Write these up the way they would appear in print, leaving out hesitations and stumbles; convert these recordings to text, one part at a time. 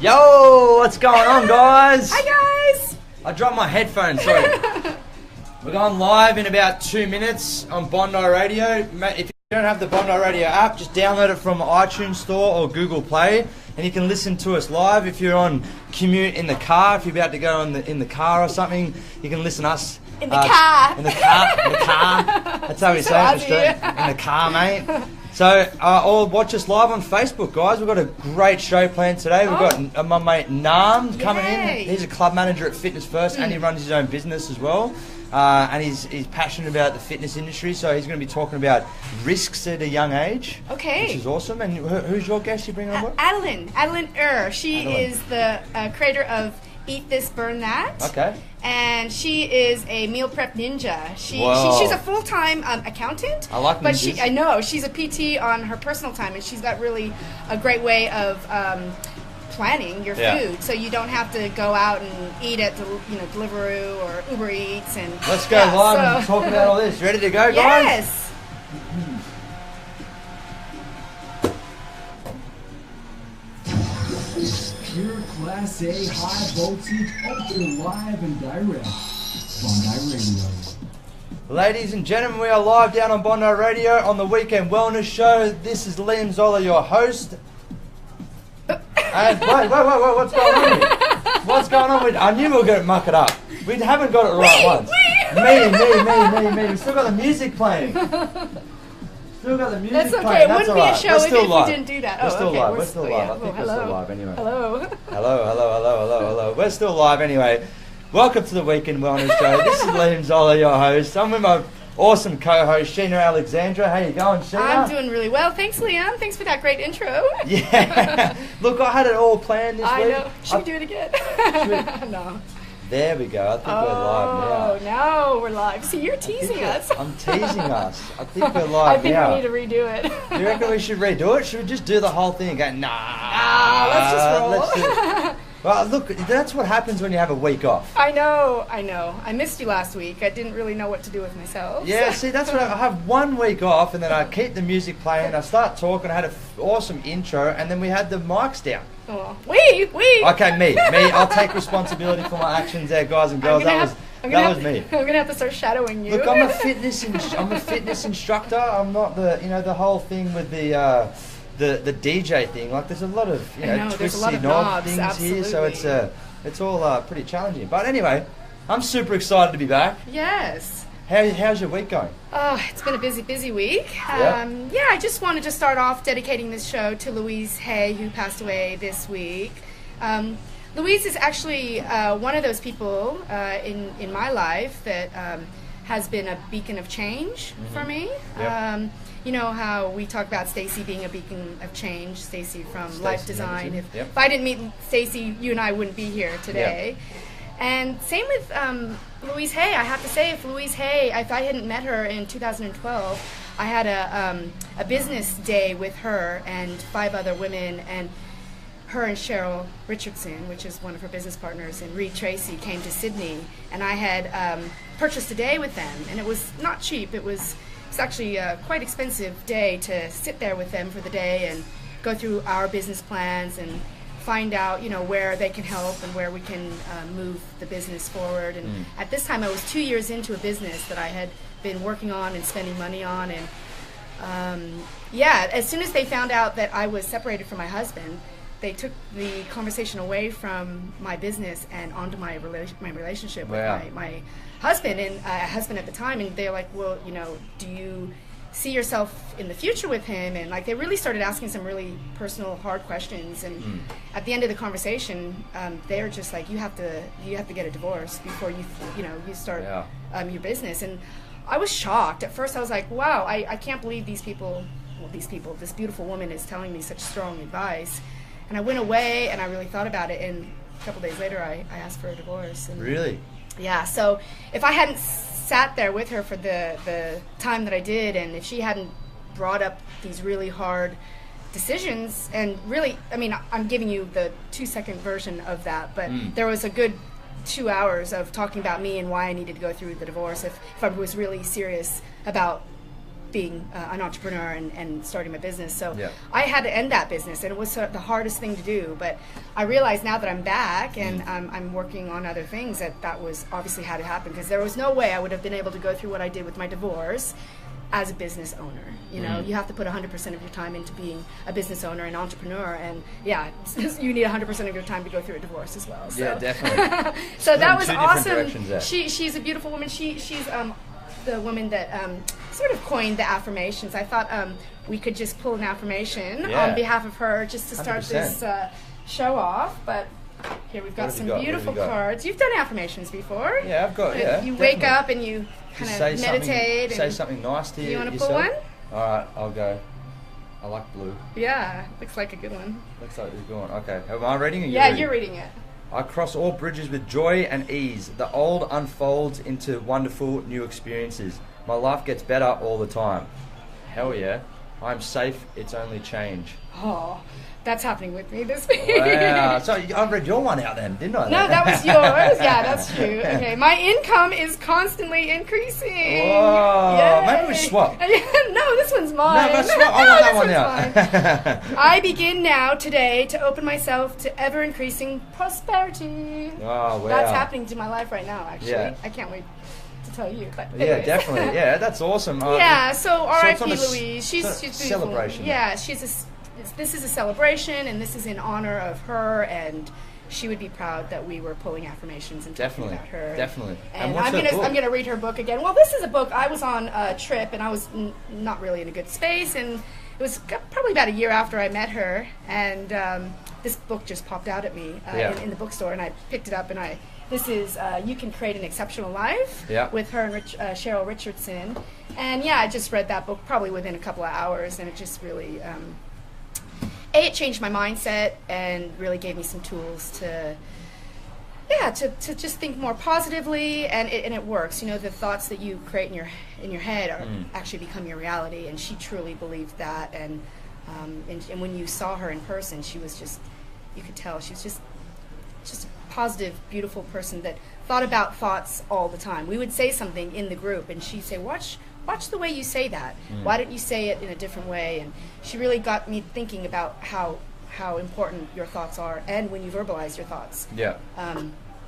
Yo, what's going on, guys? Hi, guys. I dropped my headphones, sorry. We're going live in about 2 minutes on Bondi Radio. If you don't have the Bondi Radio app, just download it from iTunes Store or Google Play, and you can listen to us live. If you're on commute in the car, if you're about to go in the car or something, you can listen to us. In the car. In the car. That's how we say it in Australia. In the car, mate. So, or watch us live on Facebook, guys. We've got a great show planned today. We've got my mate Naum coming in. He's a club manager at Fitness First, and he runs his own business as well. And he's passionate about the fitness industry, so he's going to be talking about risks at a young age. Okay. Which is awesome. And who's your guest you bring on board? Adeline. She is the creator of Eat This, Burn That. Okay. And she is a meal prep ninja. She's a full-time accountant. I like ninjas. But I know, she's a PT on her personal time, and she's got really a great way of planning your food, so you don't have to go out and eat at Deliveroo or Uber Eats. And let's go live and talk about all this. Ready to go, guys? Yes. Pure Class A, high voltage, ultra live and direct. Bondi Radio. Ladies and gentlemen, we are live down on Bondi Radio on the Weekend Wellness Show. This is Zollo, your host. And wait, what's going on here? What's going on? I knew we were going to muck it up. We haven't got it right once. Me. We still got the music playing. That's okay. It wouldn't be a show if you didn't do that. We're still live. We're still live. I think we're still live anyway. Hello. We're still live anyway. Welcome to the Weekend Wellness Show. This is Zollo, your host. I'm with my awesome co-host, Sheena, Alexandra. How you going, Sheena? I'm doing really well. Thanks, Liam. Thanks for that great intro. Yeah. Look, I had it all planned this week. I know. Should we do it again? No. There we go. I think we're live now. Oh, no, we're live. See, you're teasing us. I'm teasing us. I think we're live I think now. we need to redo it. Do you reckon we should redo it? Should we just do the whole thing and go, let's just roll. Let's do it. Well, look, that's what happens when you have a week off. I know. I missed you last week. I didn't really know what to do with myself. Yeah, see, that's what I have 1 week off, and then I keep the music playing, I start talking, I had an awesome intro, and then we had the mics down. Oh, we. Okay, me. I'll take responsibility for my actions there, guys and girls. That was me. I'm gonna have to start shadowing you. Look, I'm a fitness instructor. I'm not the whole thing with the DJ thing. Like, there's a lot of twisty knob things absolutely. Here, so it's all pretty challenging. But anyway, I'm super excited to be back. Yes. How's your week going? Oh, it's been a busy week. Yeah, I just wanted to start off dedicating this show to Louise Hay, who passed away this week. Louise is actually one of those people in my life that has been a beacon of change for me. Yep. You know how we talk about Stacy being a beacon of change, Stacy from Life Design. If I didn't meet Stacy, you and I wouldn't be here today. Yep. And same with Louise Hay. I have to say, if I hadn't met her in 2012, I had a business day with her and 5 other women, and her and Cheryl Richardson, which is one of her business partners, and Reed Tracy came to Sydney, and I had purchased a day with them, and it was not cheap. It's actually a quite expensive day to sit there with them for the day and go through our business plans and find out, where they can help and where we can move the business forward. And at this time, I was 2 years into a business that I had been working on and spending money on. And as soon as they found out that I was separated from my husband, they took the conversation away from my business and onto my relationship with my husband, and husband at the time. And they're like, well, do you see yourself in the future with him? And like, they really started asking some really personal, hard questions. And at the end of the conversation, they're just like, you have to get a divorce before you start your business. And I was shocked. At first I was like, wow, I can't believe this beautiful woman is telling me such strong advice. And I went away and I really thought about it, and a couple days later I asked for a divorce. And really? Yeah, so if I hadn't sat there with her for the time that I did, and if she hadn't brought up these really hard decisions, and really, I'm giving you the 2-second version of that, but there was a good 2 hours of talking about me and why I needed to go through the divorce if I was really serious about being an entrepreneur and starting my business. So Yeah. I had to end that business, and it was the hardest thing to do. But I realize now that I'm back and I'm working on other things that was obviously had to happen, because there was no way I would have been able to go through what I did with my divorce as a business owner. You know, you have to put 100% of your time into being a business owner and entrepreneur, and yeah, you need 100% of your time to go through a divorce as well. So. Yeah, definitely. So that was Two different awesome. directions there. She's a beautiful woman. She's the woman that sort of coined the affirmations. I thought we could just pull an affirmation on behalf of her just to start 100%. this show off. But here we've got some beautiful cards. You've done affirmations before. Yeah, I've got, yeah. You definitely. wake up and you kind of meditate. Say something nice to you want to yourself. pull one? All right, I'll go. I like blue. Yeah, looks like a good one. Looks like it's a good one. Okay, am I reading or you Yeah, reading? you're reading it. I cross all bridges with joy and ease. The old unfolds into wonderful new experiences. My life gets better all the time. Hell yeah. I'm safe, it's only change. Oh, that's happening with me this week. Wow. So I read your one out then, didn't I? No, that was yours. Yeah, that's true. Okay, my income is constantly increasing. Whoa. Yay. Maybe we swap. No, this one's mine. No, let's swap. I want that one out. out. I begin now, today, to open myself to ever-increasing prosperity. Oh, wow. That's happening to my life right now, actually. Yeah. I can't wait to tell you. But Yeah, anyways. definitely. Yeah, that's awesome. Yeah, so it's R.I.P. on a Louise. She's beautiful. celebration. Yeah, this is a celebration, and this is in honor of her, and she would be proud that we were pulling affirmations and talking about her. Definitely. And what's I'm her book? gonna read her book again. Well, this is a book. I was on a trip, and I was not really in a good space, and it was probably about a year after I met her, and this book just popped out at me in the bookstore, and I picked it up, and this is You Can Create an Exceptional Life with her and Cheryl Richardson. And yeah, I just read that book probably within a couple of hours, and it just really, it changed my mindset and really gave me some tools to just think more positively, and it works. You know, the thoughts that you create in your head are actually become your reality, and she truly believed that. And when you saw her in person, she was just, you could tell she was just a positive, beautiful person that thought about thoughts all the time. We would say something in the group, and she'd say, watch the way you say that. Why don't you say it in a different way? And she really got me thinking about how important your thoughts are, and when you verbalize your thoughts. Yeah.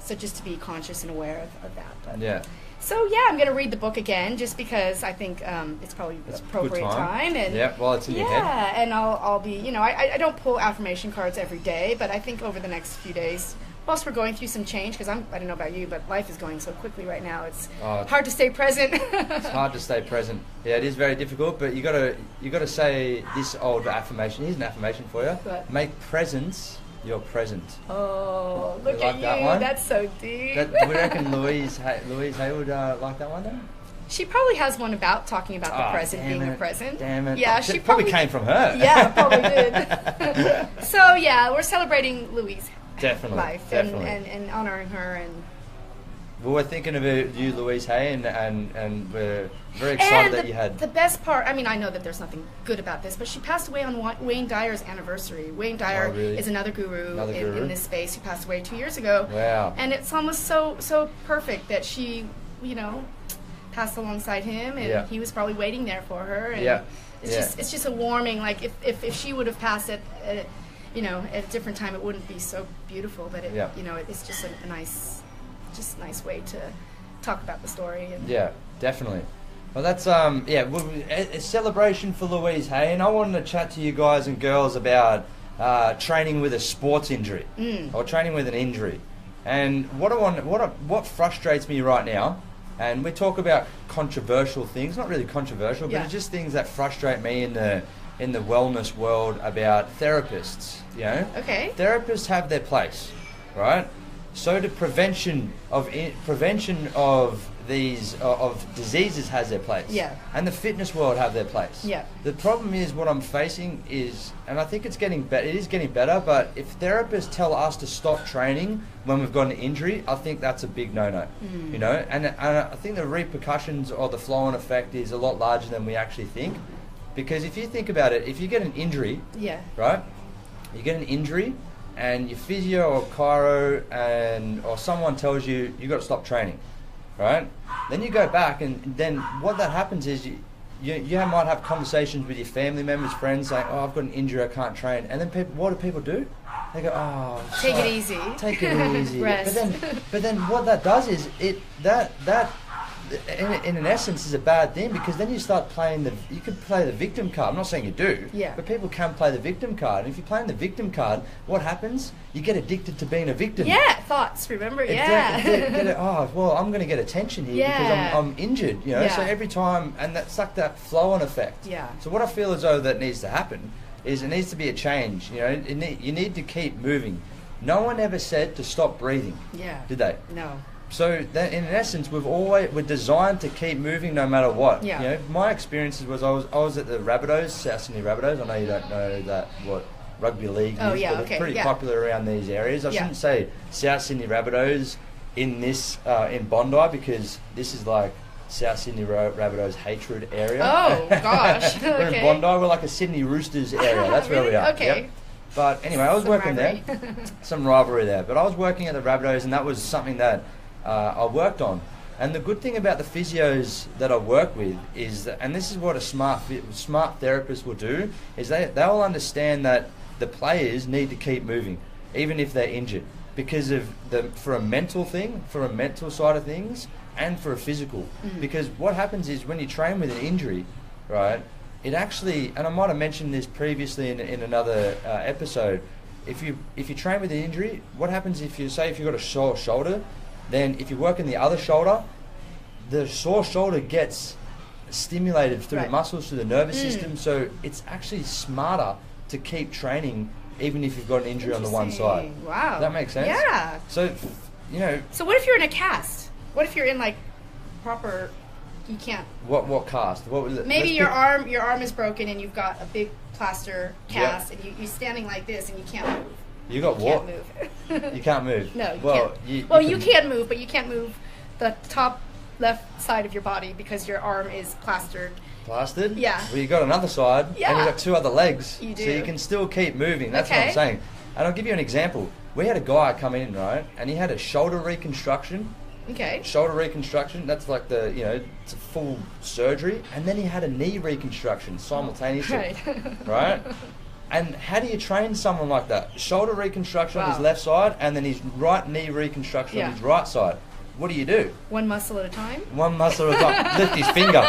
So just to be conscious and aware of that. But Yeah. So yeah, I'm going to read the book again, just because I think it's probably the appropriate time. And yeah, well, it's in your head. Yeah, and I'll be, you know, I don't pull affirmation cards every day, but I think over the next few days, whilst we're going through some change, because I don't know about you, but life is going so quickly right now. It's hard to stay present. It's hard to stay present. Yeah, it is very difficult, but you gotta say this old affirmation. Here's an affirmation for you. What? Make presence your present. Oh, look You like at that you. one? That's so deep. Do we reckon Louise Hay would like that one then? She probably has one about talking about the present being a present. Damn it. Yeah, she probably came from her. Yeah, probably did. So yeah, we're celebrating Louise' life and honoring her. And well, we're thinking about you, Louise Hay, and we're very excited that you had. The best part, I mean, I know that there's nothing good about this, but she passed away on Wayne Dyer's anniversary. Wayne Dyer is another guru in this space who passed away 2 years ago. Wow. And it's almost so perfect that she, you know, passed alongside him, and he was probably waiting there for her. And it's just a warming. Like if she would have passed at you know, at a different time, it wouldn't be so beautiful. But you know, it's just a nice way to talk about the story. And yeah, definitely. Well, that's a celebration for Louise Hay, and I wanted to chat to you guys and girls about training with a sports injury or training with an injury. And what frustrates me right now. And we talk about controversial things, not really controversial, but it's just things that frustrate me in the wellness world about therapists. You know, therapists have their place, right? So the prevention of these of diseases has their place. Yeah. And the fitness world have their place. Yeah. The problem is what I'm facing is, and I think it's getting better. It is getting better, but if therapists tell us to stop training when we've got an injury, I think that's a big no-no. You know, and I think the repercussions or the flow-on effect is a lot larger than we actually think, because if you think about it, if you get an injury, right? You get an injury, and your physio or chiro or someone tells you got to stop training, right? Then you go back, and then what that happens is you might have conversations with your family members, friends, saying, "Oh, I've got an injury, I can't train," and then what do people do? They go, "Oh, take it easy. Take it easy." Rest. But then what that does is that in an essence is a bad thing, because then you start playing you could play the victim card. I'm not saying you do, but people can play the victim card. And if you're playing the victim card, what happens? You get addicted to being a victim. Yeah, thoughts, remember? Oh, well, I'm going to get attention here because I'm injured, you know. So every time, and that's like that flow-on effect. Yeah. So what I feel as though that needs to happen is it needs to be a change, you know. You need to keep moving. No one ever said to stop breathing. Yeah. Did they? No. So that in essence, we're designed to keep moving no matter what. Yeah. You know, my experiences was I was at the Rabbitohs, South Sydney Rabbitohs. I know you don't know what rugby league is, but it's pretty popular around these areas. I shouldn't say South Sydney Rabbitohs in Bondi, because this is like South Sydney Rabbitohs hatred area. Oh gosh. We're in Bondi. We're like a Sydney Roosters area. That's where we are. Okay. Yep. But anyway, I was working there. Some rivalry there. But I was working at the Rabbitohs, and that was something that I worked on. And the good thing about the physios that I work with is that, and this is what a smart therapist will do, is they'll understand that the players need to keep moving, even if they're injured, because of for a mental side of things, and for a physical. Because what happens is when you train with an injury, right, it actually, and I might have mentioned this previously in another episode, if you train with an injury, what happens if you've got a sore shoulder, then if you work in the other shoulder, the sore shoulder gets stimulated through the muscles, through the nervous system. So it's actually smarter to keep training even if you've got an injury on the one side. Wow. Does that make sense? Yeah. So, you know. So what if you're in a cast? What if you're in like proper, you can't. What cast? What was it? Maybe your arm is broken and you've got a big plaster cast and you're standing like this and you can't move. You got what? Can't move. You can't move. No, you can't. You can move, but you can't move the top left side of your body because your arm is plastered. Plastered? Yeah. Well, you got another side, and you got two other legs. You do. So you can still keep moving. That's what I'm saying. And I'll give you an example. We had a guy come in, right, and he had a shoulder reconstruction. Okay. Shoulder reconstruction, that's like it's a full surgery. And then he had a knee reconstruction simultaneously. Right? And how do you train someone like that? Shoulder reconstruction on his left side, and then his right knee reconstruction on his right side. What do you do? One muscle at a time? One muscle at a time. Lift his finger.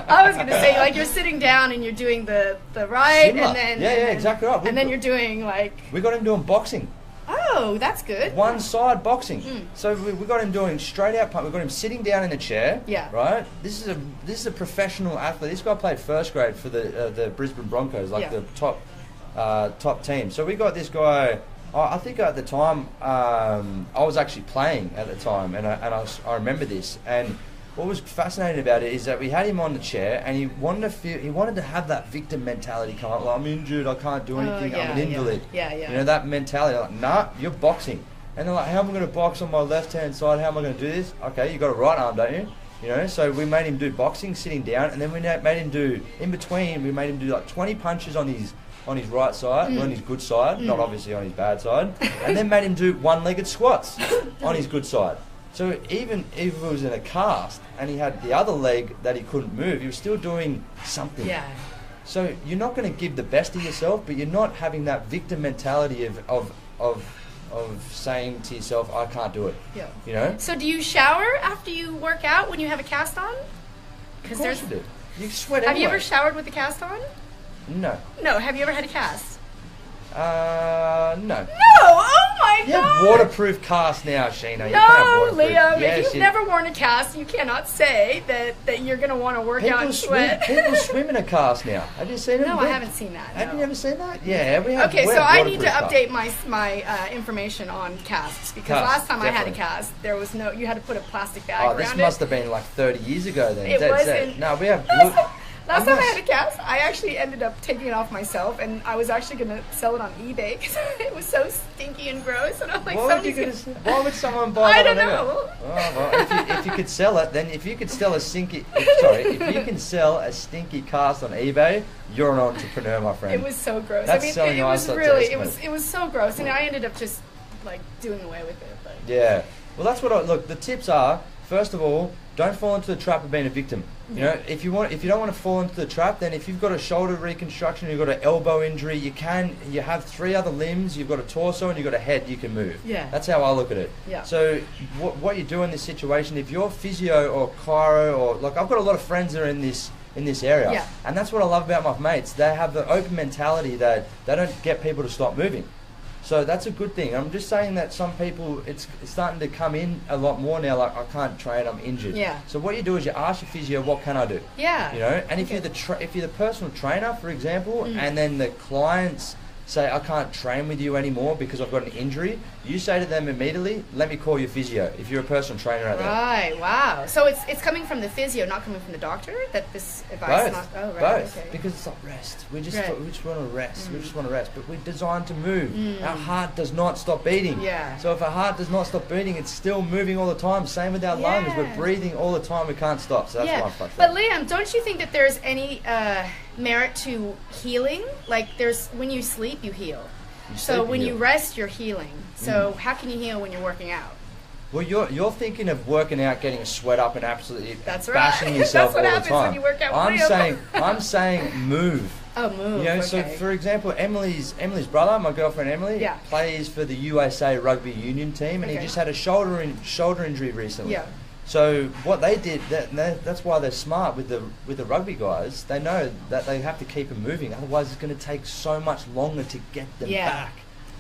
I was going to say, like, you're sitting down and you're doing the right, Similar. and then... exactly right. And then you're doing, like... We got him doing boxing. Oh, that's good. One side boxing. So we got him doing straight out punch. We got him sitting down in a chair. Yeah. Right. This is a professional athlete. This guy played first grade for the Brisbane Broncos, like the top team. So we got this guy. I think at the time I was actually playing at the time, and I remember this. And what was fascinating about it is that we had him on the chair, and he wanted to have that victim mentality come up. Like, I'm injured, I can't do anything, I'm an invalid. Yeah. You know, that mentality. Like, nah, you're boxing. And they're like, how am I going to box on my left-hand side? How am I going to do this? Okay, you got a right arm, don't you? You know, so we made him do boxing sitting down, and then we made him do, in between, we made him do like 20 punches on his right side, on his good side, not obviously on his bad side, and then made him do one-legged squats on his good side. So even if it was in a cast and he had the other leg that he couldn't move, he was still doing something. Yeah. So you're not going to give the best of yourself, but you're not having that victim mentality of saying to yourself, I can't do it. Yeah. You know? So do you shower after you work out when you have a cast on? Of course you do. You sweat Have you ever showered with a cast on? No. No. Have you ever had a cast? No. No! Oh my God! You have waterproof cast now, Sheena. You No, Liam. If you've never worn a cast, you cannot say that you're going to want to work out and sweat. People swim in a cast now. Have you seen it? No, I haven't seen that. Have you ever seen that? Yeah, we have. Okay, so I need to update my information on casts, because last time I had a cast, there was no. You had to put a plastic bag around it. Oh, this must have been like 30 years ago then. It wasn't. No, we have. Last time I had a cast, I actually ended up taking it off myself, and I was actually going to sell it on eBay because it was so stinky and gross. And I'm like, why would someone buy that? I don't know. Oh, well, if you could sell it, then if you could sell if you can sell a stinky cast on eBay, you're an entrepreneur, my friend. It was so gross. That's selling it was really, it was so gross, and I ended up just like doing away with it. But. Yeah. Well, that's what look. The tips are, first of all, don't fall into the trap of being a victim. You know, if you don't want to fall into the trap, then if you've got a shoulder reconstruction, you've got an elbow injury, you have 3 other limbs, you've got a torso and you've got a head, you can move. Yeah. That's how I look at it. Yeah. So what you do in this situation, if you're physio or chiro or like, I've got a lot of friends that are in this area. Yeah. And that's what I love about my mates. They have the open mentality that they don't get people to stop moving. So that's a good thing. I'm just saying that some people, it's starting to come in a lot more now, like, I can't train, I'm injured. Yeah. So what you do is you ask your physio, what can I do? Yeah. You know, and if you're the personal trainer, for example, and then the clients say, I can't train with you anymore because I've got an injury, you say to them immediately, let me call your physio, if you're a personal trainer out there. Right, wow. So it's coming from the physio, not coming from the doctor, that this advice? Both. Oh, right, Both. okay. Because it's like rest. We just Right. want to rest. We just want to rest. But we're designed to move. Our heart does not stop beating. Yeah. So if our heart does not stop beating, it's still moving all the time. Same with our lungs. We're breathing all the time. We can't stop. So that's why I'm frustrated. But Liam, don't you think that there's any merit to healing? Like, when you sleep, you heal. So when you rest, you're healing. So how can you heal when you're working out? Well, you're thinking of working out, getting a sweat up, and absolutely bashing right. yourself That's what all the happens time. when you work out. I'm saying move. Oh, move. You know, okay. so for example, Emily's brother, my girlfriend Emily, Yeah. plays for the USA rugby union team, and he Okay. just had a shoulder injury recently. Yeah. So what they did, that's why they're smart with the rugby guys. They know that they have to keep them moving, otherwise it's going to take so much longer to get them back.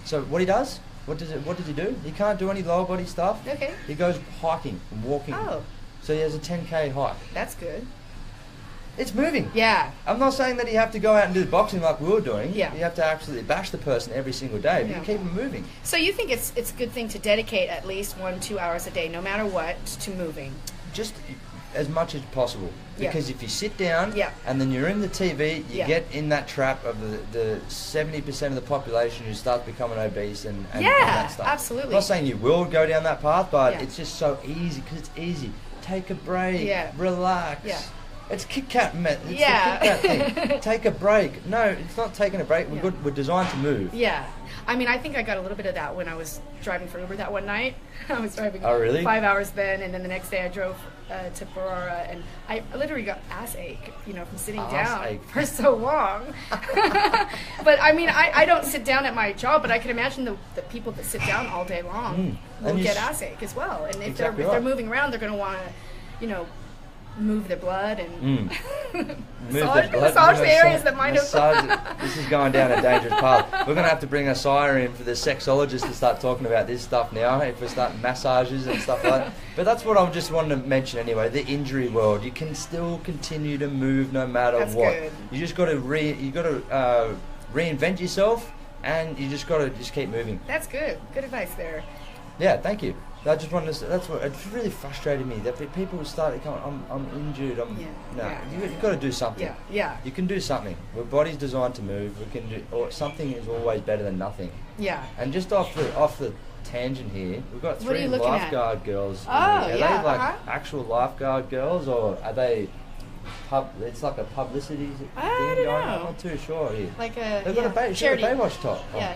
So what he does, what does he do? He can't do any lower body stuff. Okay. He goes hiking and walking. Oh. So he has a 10K hike. That's good. It's moving. Yeah. I'm not saying that you have to go out and do boxing like we were doing. Yeah. You have to absolutely bash the person every single day, but you keep them moving. So you think it's a good thing to dedicate at least 1-2 hours a day, no matter what, to moving? Just as much as possible. Because if you sit down and then you're in the TV, you get in that trap of the 70% of the population who starts becoming obese and that stuff. Absolutely. I'm not saying you will go down that path, but it's just so easy because it's easy. Take a break. Relax. Yeah. It's Kit Kat, It's the Kit Kat thing. Take a break. No, it's not taking a break. We're designed to move. Yeah. I mean, I think I got a little bit of that when I was driving for Uber that one night. I was driving 5 hours then, and then the next day I drove to Ferrara, and I literally got ass ache, from sitting down for so long. But I mean, I don't sit down at my job, but I can imagine the people that sit down all day long will get ass ache as well. And if they're moving around, they're going to want to, move their blood and massage the areas that might have. This is going down a dangerous path. We're going to have to bring a sire in for the sexologist to start talking about this stuff now, if we start massages and stuff like that. But that's what I just wanted to mention anyway, the injury world. You can still continue to move no matter what. Good. You just got to reinvent yourself, and you just got to keep moving. That's good. Good advice there. Yeah, thank you. I just wanted to. That's what it really frustrated me, that people started going, I'm injured. You've got to do something. Yeah. You can do something. Our body's designed to move. We can do, or something is always better than nothing. Yeah. And just off the tangent here, we've got 3 lifeguard girls. Oh, are they like actual lifeguard girls, or are they? It's like a publicity thing. I don't know. I'm not too sure here. Like they've got a charity. Baywatch top. Yeah,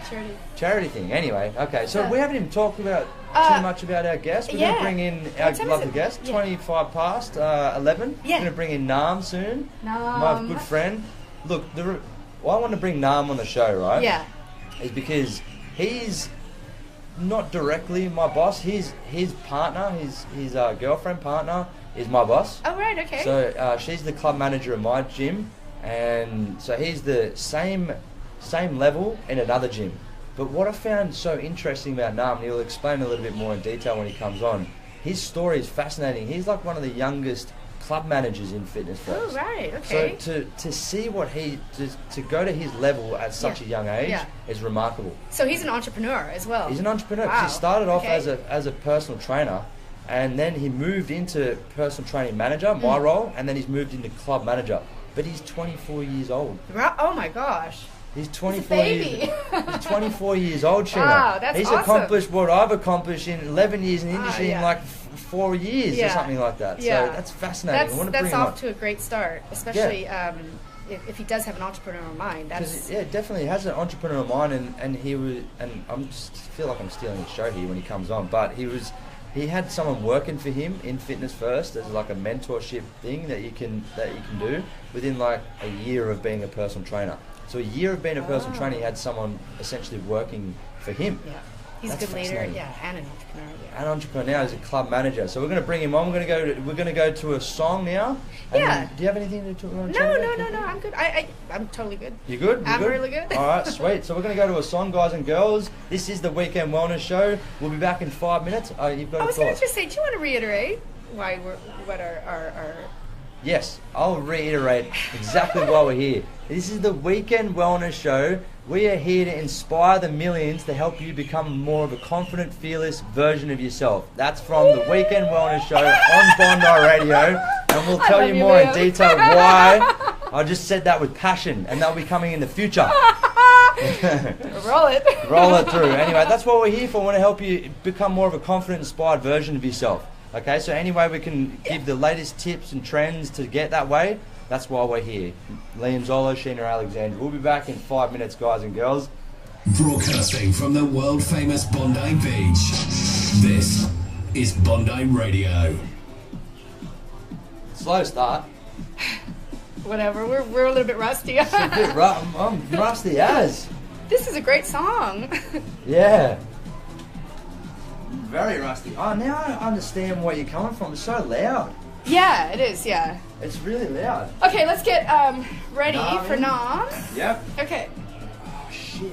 charity thing. Anyway, okay. So we haven't even talked about too much about our guest. We're going to bring in our lovely guest. 25 past 11. Yeah. We're going to bring in Naum soon. Naum. My good friend. Look, why I want to bring Naum on the show, right? Yeah. Is because he's not directly my boss. His partner, his girlfriend partner, is my boss. Oh, right, okay. So she's the club manager of my gym, and so he's the same level in another gym. But what I found so interesting about Naum, and he'll explain a little bit more in detail when he comes on, his story is fascinating. He's like one of the youngest club managers in fitness first. Oh, right, okay. So to see what to go to his level at such a young age is remarkable. So he's an entrepreneur as well. He's an entrepreneur. Wow. He started off as a personal trainer, and then he moved into personal training manager, my role, and then he's moved into club manager. But he's 24 years old. Oh my gosh. He's 24 years. He's 24 years old, Sheena. Wow, that's He's awesome. Accomplished what I've accomplished in 11 years in the industry in like 4 years or something like that. Yeah. So that's fascinating. That's off to a great start, especially if he does have an entrepreneurial mind. Definitely has an entrepreneurial mind, and he was, and I feel like I'm stealing the show here when he comes on, but he was he had someone working for him in Fitness First as like a mentorship thing that you can do within like a year of being a personal trainer. So a year of being a personal trainer, he had someone essentially working for him. Yeah. He's a good leader, and an entrepreneur. Yeah. An entrepreneur now, he's a club manager. So we're going to bring him on. We're going to go to a song now. Yeah. Do you have anything to talk about? No. I'm good. I'm totally good. You good? I'm really good. All right, sweet. So we're going to go to a song, guys and girls. This is the Weekend Wellness Show. We'll be back in 5 minutes. You've got I was going to just say, do you want to reiterate what our Yes, I'll reiterate exactly why we're here. This is the Weekend Wellness Show. We are here to inspire the millions to help you become more of a confident, fearless version of yourself. That's from the Weekend Wellness Show on Bondi Radio. And we'll tell you more in detail why. I just said that with passion, and that'll be coming in the future. Roll it. Roll it through. Anyway, that's what we're here for. We want to help you become more of a confident, inspired version of yourself. Okay, so any way we can give the latest tips and trends to get that way, that's why we're here. Liam, Zollo, Sheena, Alexandra. We'll be back in 5 minutes, guys and girls. Broadcasting from the world-famous Bondi Beach, this is Bondi Radio. Slow start. Whatever, we're a little bit rusty. It's a bit I'm rusty as. This is a great song. Yeah. Very rusty. Oh, now I understand where you're coming from. It's so loud. Yeah, it is, yeah. It's really loud. Okay, let's get ready for Naum. Yep. Okay. Oh, shit.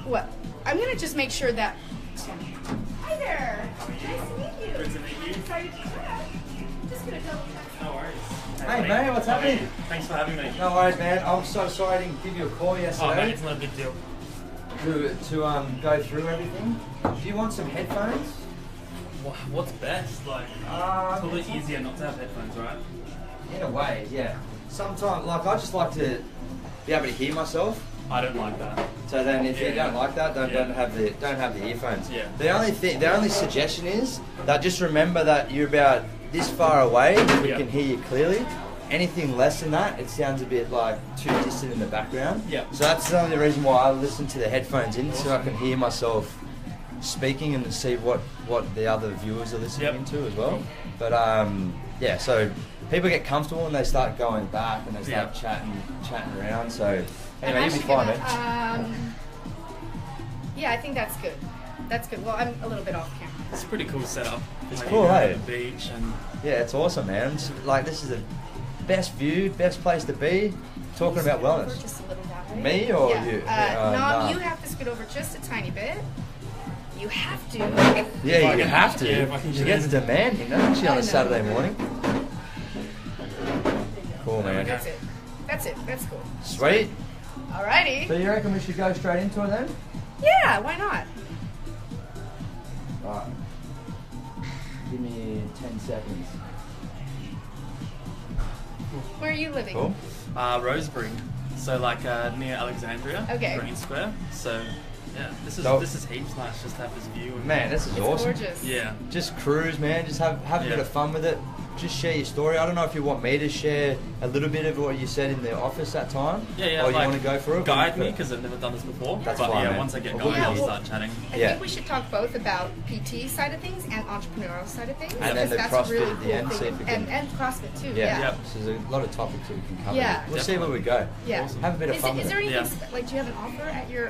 What? I'm going to just make sure that... Hi there. Nice to meet you. Good to meet you. Excited to just going to double check. No worries. Hey, mate, what's happening? Thanks for having me. No worries, man. I'm so sorry I didn't give you a call yesterday. Oh, man, it's not a big deal. To go through everything. Do you want some headphones? What's best? Like, it's probably easier not to have headphones, right? In a way, yeah. Sometimes, like, I just like to be able to hear myself. I don't like that. So then, if you don't like that, don't have the earphones. Yeah. The only suggestion is that just remember that you're about this far away. We can hear you clearly. Anything less than that, it sounds a bit like too distant in the background. Yeah. So that's the only reason why I listen to the headphones in, so I can hear myself speaking and see what the other viewers are listening into as well. But yeah, so people get comfortable and they start going back and they start chatting around. So anyway, you'll be fine, man. Yeah, I think that's good. That's good. Well, I'm a little bit off camera. It's a pretty cool setup. It's cool, hey? The beach and yeah, it's awesome, man. It's like, this is the best view, best place to be, talking about wellness. Just a little that way. Me or you? No, you have to scoot over just a tiny bit. You have to. Yeah, you have to. Yeah, if I can She gets demanding, doesn't she, on a Saturday morning? Cool, man. That's it. That's cool. Sweet. Alrighty. So you reckon we should go straight into it then? Yeah, why not? Alright. Give me 10 seconds. Where are you living? Cool. Rosebery. So like near Alexandria. Okay. Green Square. So yeah, this is heaps nice just to have this view. And Man, this is It's awesome. gorgeous. yeah. Just cruise, man. Just have a bit of fun with it. Just share your story. I don't know if you want me to share a little bit of what you said in the office that time. Yeah. Or you like, want to go for it? Guide me because I've never done this before. That's but fine, yeah, man. once I get We'll going, do I'll it. start chatting. I think we should talk both about PT side of things and entrepreneurial side of things. And then because the that's CrossFit a really at the cool end, thing. see if we can- And CrossFit too. Yeah. Yeah. So there's a lot of topics that we can cover. Yeah. We'll see where we go. Yeah. Awesome. Have a bit of Is fun there with it. anything Yeah. like, do you have an offer at your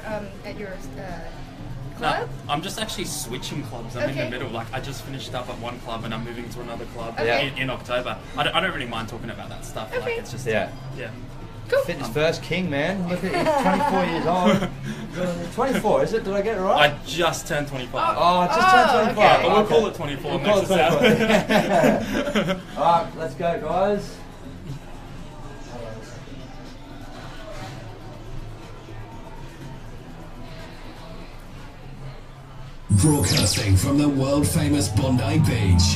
No, club? I'm just actually switching clubs. I'm in Okay. the middle. Like I just finished up at one club and I'm moving to another club Okay. in October. I don't really mind talking about that stuff. Okay. Like it's just Yeah. yeah. Cool. Fitness first king, man. Look at you, 24 years old. 24, is it? Did I get it right? I just turned 25. Oh, just turned 25. okay. But we'll call it 24 We'll next call it to 24. Saturday. Alright, let's go, guys. Broadcasting from the world-famous Bondi Beach,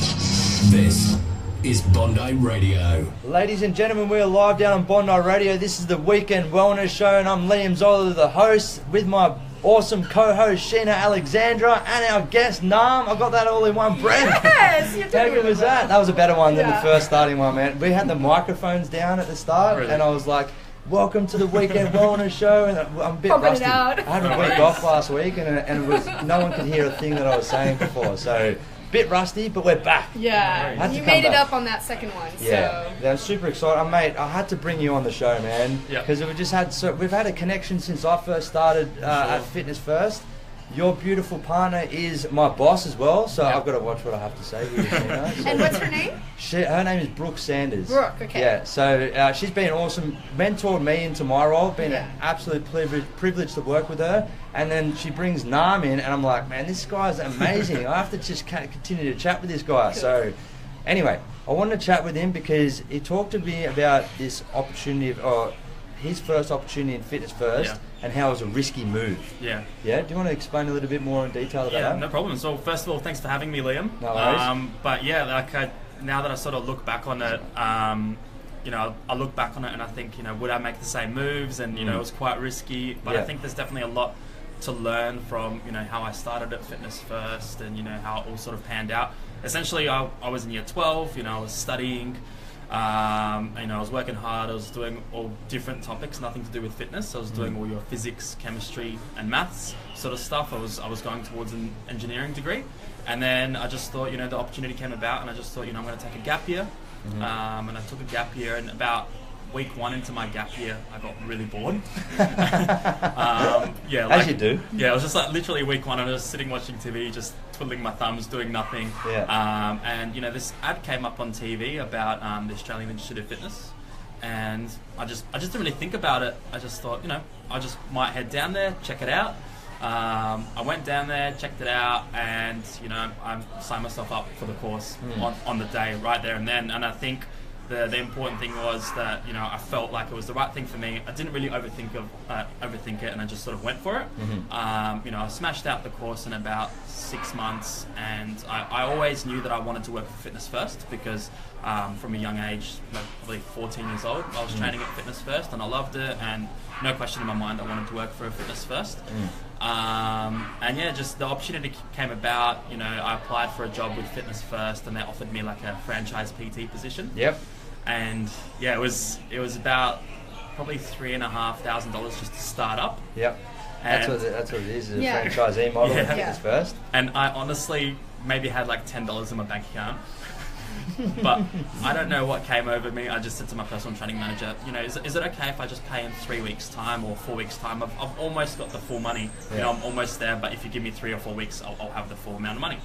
this is Bondi Radio. Ladies and gentlemen, we are live down on Bondi Radio. This is the Weekend Wellness Show, and I'm Liam Zollo, the host, with my awesome co-host Sheena, Alexandra, and our guest Naum. I got that all in one breath. Yes, you did. How good was that? That was a better one than the Yeah. first starting one, man. We had the microphones down at the start, Really? and I was like, welcome to the weekend wellness show. And I'm a bit Pumping rusty. it out. I had a week off last week, and it was no one could hear a thing that I was saying before. So, bit rusty, but we're back. Yeah, you made it up on that second one. Yeah, So. I'm super excited. Mate, I had to bring you on the show, man, Yeah. because we've had a connection since I first started at Fitness First. Your beautiful partner is my boss as well, so I've got to watch what I have to say here. Sheena. So And what's her name? her name is Brooke Sanders. Brooke, okay. Yeah, so she's been awesome, mentored me into my role, been Yeah. an absolute privilege to work with her, and then she brings Naum in, and I'm like, man, this guy's amazing. I have to just continue to chat with this guy. So anyway, I wanted to chat with him because he talked to me about this opportunity, or his first opportunity in Fitness First, and how it was a risky move. Yeah. Yeah, do you want to explain a little bit more in detail about that? No problem. So first of all, thanks for having me, Liam. No worries. But yeah, now that I sort of look back on it, I look back on it and I think, would I make the same moves? And it was quite risky. But I think there's definitely a lot to learn from how I started at Fitness First, and how it all sort of panned out. Essentially, I was in year 12. I was studying. I was working hard. I was doing all different topics, nothing to do with fitness. I was doing all your physics, chemistry, and maths sort of stuff. I was going towards an engineering degree, and then I just thought, the opportunity came about, and I just thought, I'm going to take a gap year. And I took a gap year, and about week 1 into my gap year, I got really bored. As you do. Yeah, it was just like literally week 1, and I was sitting watching TV, just twiddling my thumbs, doing nothing. Yeah. And this ad came up on TV about the Australian Institute of Fitness, and I just didn't really think about it. I just thought, I just might head down there, check it out. I went down there, checked it out, and I signed myself up for the course on the day, right there and then. And I think the important thing was that I felt like it was the right thing for me. I didn't really overthink it, and I just sort of went for it. I smashed out the course in about 6 months, and I always knew that I wanted to work for Fitness First because from a young age, probably 14 years old, I was training at Fitness First, and I loved it, and no question in my mind I wanted to work for Fitness First. And yeah, just the opportunity came about. I applied for a job with Fitness First, and they offered me like a franchise PT position. Yep. And yeah, it was about probably $3,500 just to start up. Yep. That's what it is. A Yeah. franchisee model Yeah. of Fitness First. And I honestly maybe had like $10 in my bank account. But I don't know what came over me. I just said to my personal training manager, is it okay if I just pay in 3 weeks' time or 4 weeks' time? I've almost got the full money. Yeah. I'm almost there, but if you give me 3 or 4 weeks, I'll have the full amount of money.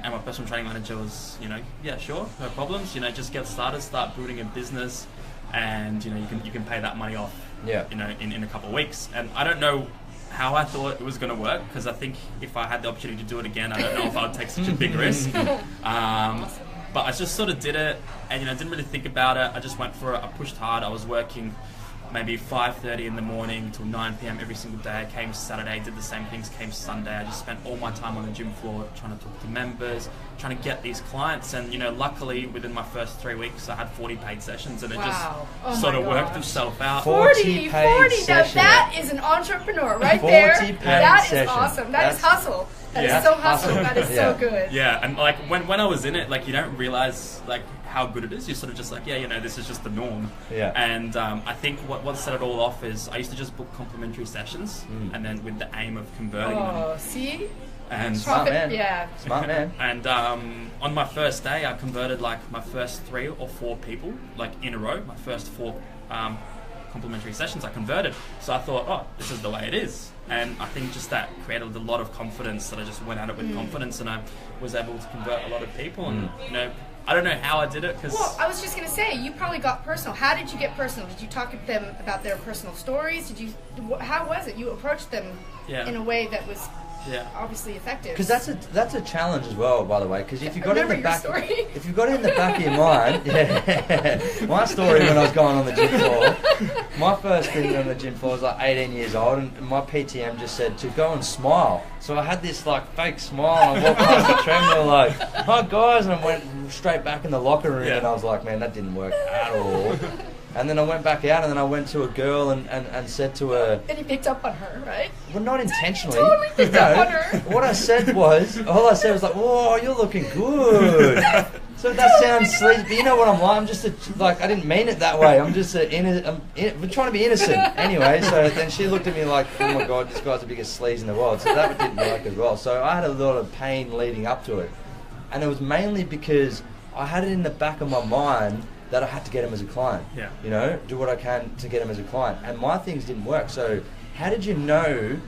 And my personal training manager was, yeah, sure, no problems. Just get started, start building a business, and you can pay that money off. Yeah. In a couple of weeks. And I don't know how I thought it was going to work, because I think if I had the opportunity to do it again, I don't know if I would take such a big risk. But I just sort of did it, and didn't really think about it. I just went for it. I pushed hard. I was working maybe 5:30 in the morning till 9 p.m. every single day. I came Saturday, did the same things, came Sunday. I just spent all my time on the gym floor trying to talk to members, trying to get these clients. And luckily within my first 3 weeks, I had 40 paid sessions, and it just sort of worked itself out. 40 paid Now sessions. that is an entrepreneur right 40 there. paid That is sessions. awesome. That is hustle. That Yeah. is so hustle. Hustle. That is Yeah. so good. Yeah, and like when I was in it, like you don't realize like how good it is. You're sort of just like, yeah, this is just the norm. Yeah. And I think what set it all off is I used to just book complimentary sessions, and then with the aim of converting them. Oh, see? And Smart man. Yeah. Smart man. And on my first day, I converted like my first 3 or 4 people, like in a row. My first 4 complimentary sessions I converted. So I thought, oh, this is the way it is. And I think just that created a lot of confidence, that I just went at it with confidence, and I was able to convert a lot of people. And I don't know how I did it, because Well, I was just going to say, you probably got personal. How did you get personal? Did you talk to them about their personal stories? How was it? You approached them in a way that was obviously effective. Because that's a challenge as well, by the way. Because if you got it in the back, story? if you got it in the back of your mind, my story when I was going on the gym floor, my first thing on the gym floor was like 18 years old, and my PTM just said to go and smile. So I had this like fake smile, and I walked past the treadmill like, "Hi guys," and I went straight back in the locker room, and I was like, "Man, that didn't work at all." And then I went back out, and then I went to a girl and said to her... And he picked up on her, right? Well, not intentionally. Totally picked up on her. What I said was like, "Oh, you're looking good." So that sounds sleazy, but you know what I'm like? I'm just I didn't mean it that way. I'm just we're trying to be innocent anyway. So then she looked at me like, oh my God, this guy's the biggest sleaze in the world. So that didn't work as well. So I had a lot of pain leading up to it, and it was mainly because I had it in the back of my mind that I had to get him as a client. Yeah. You know, do what I can to get him as a client, and my things didn't work. So how did you know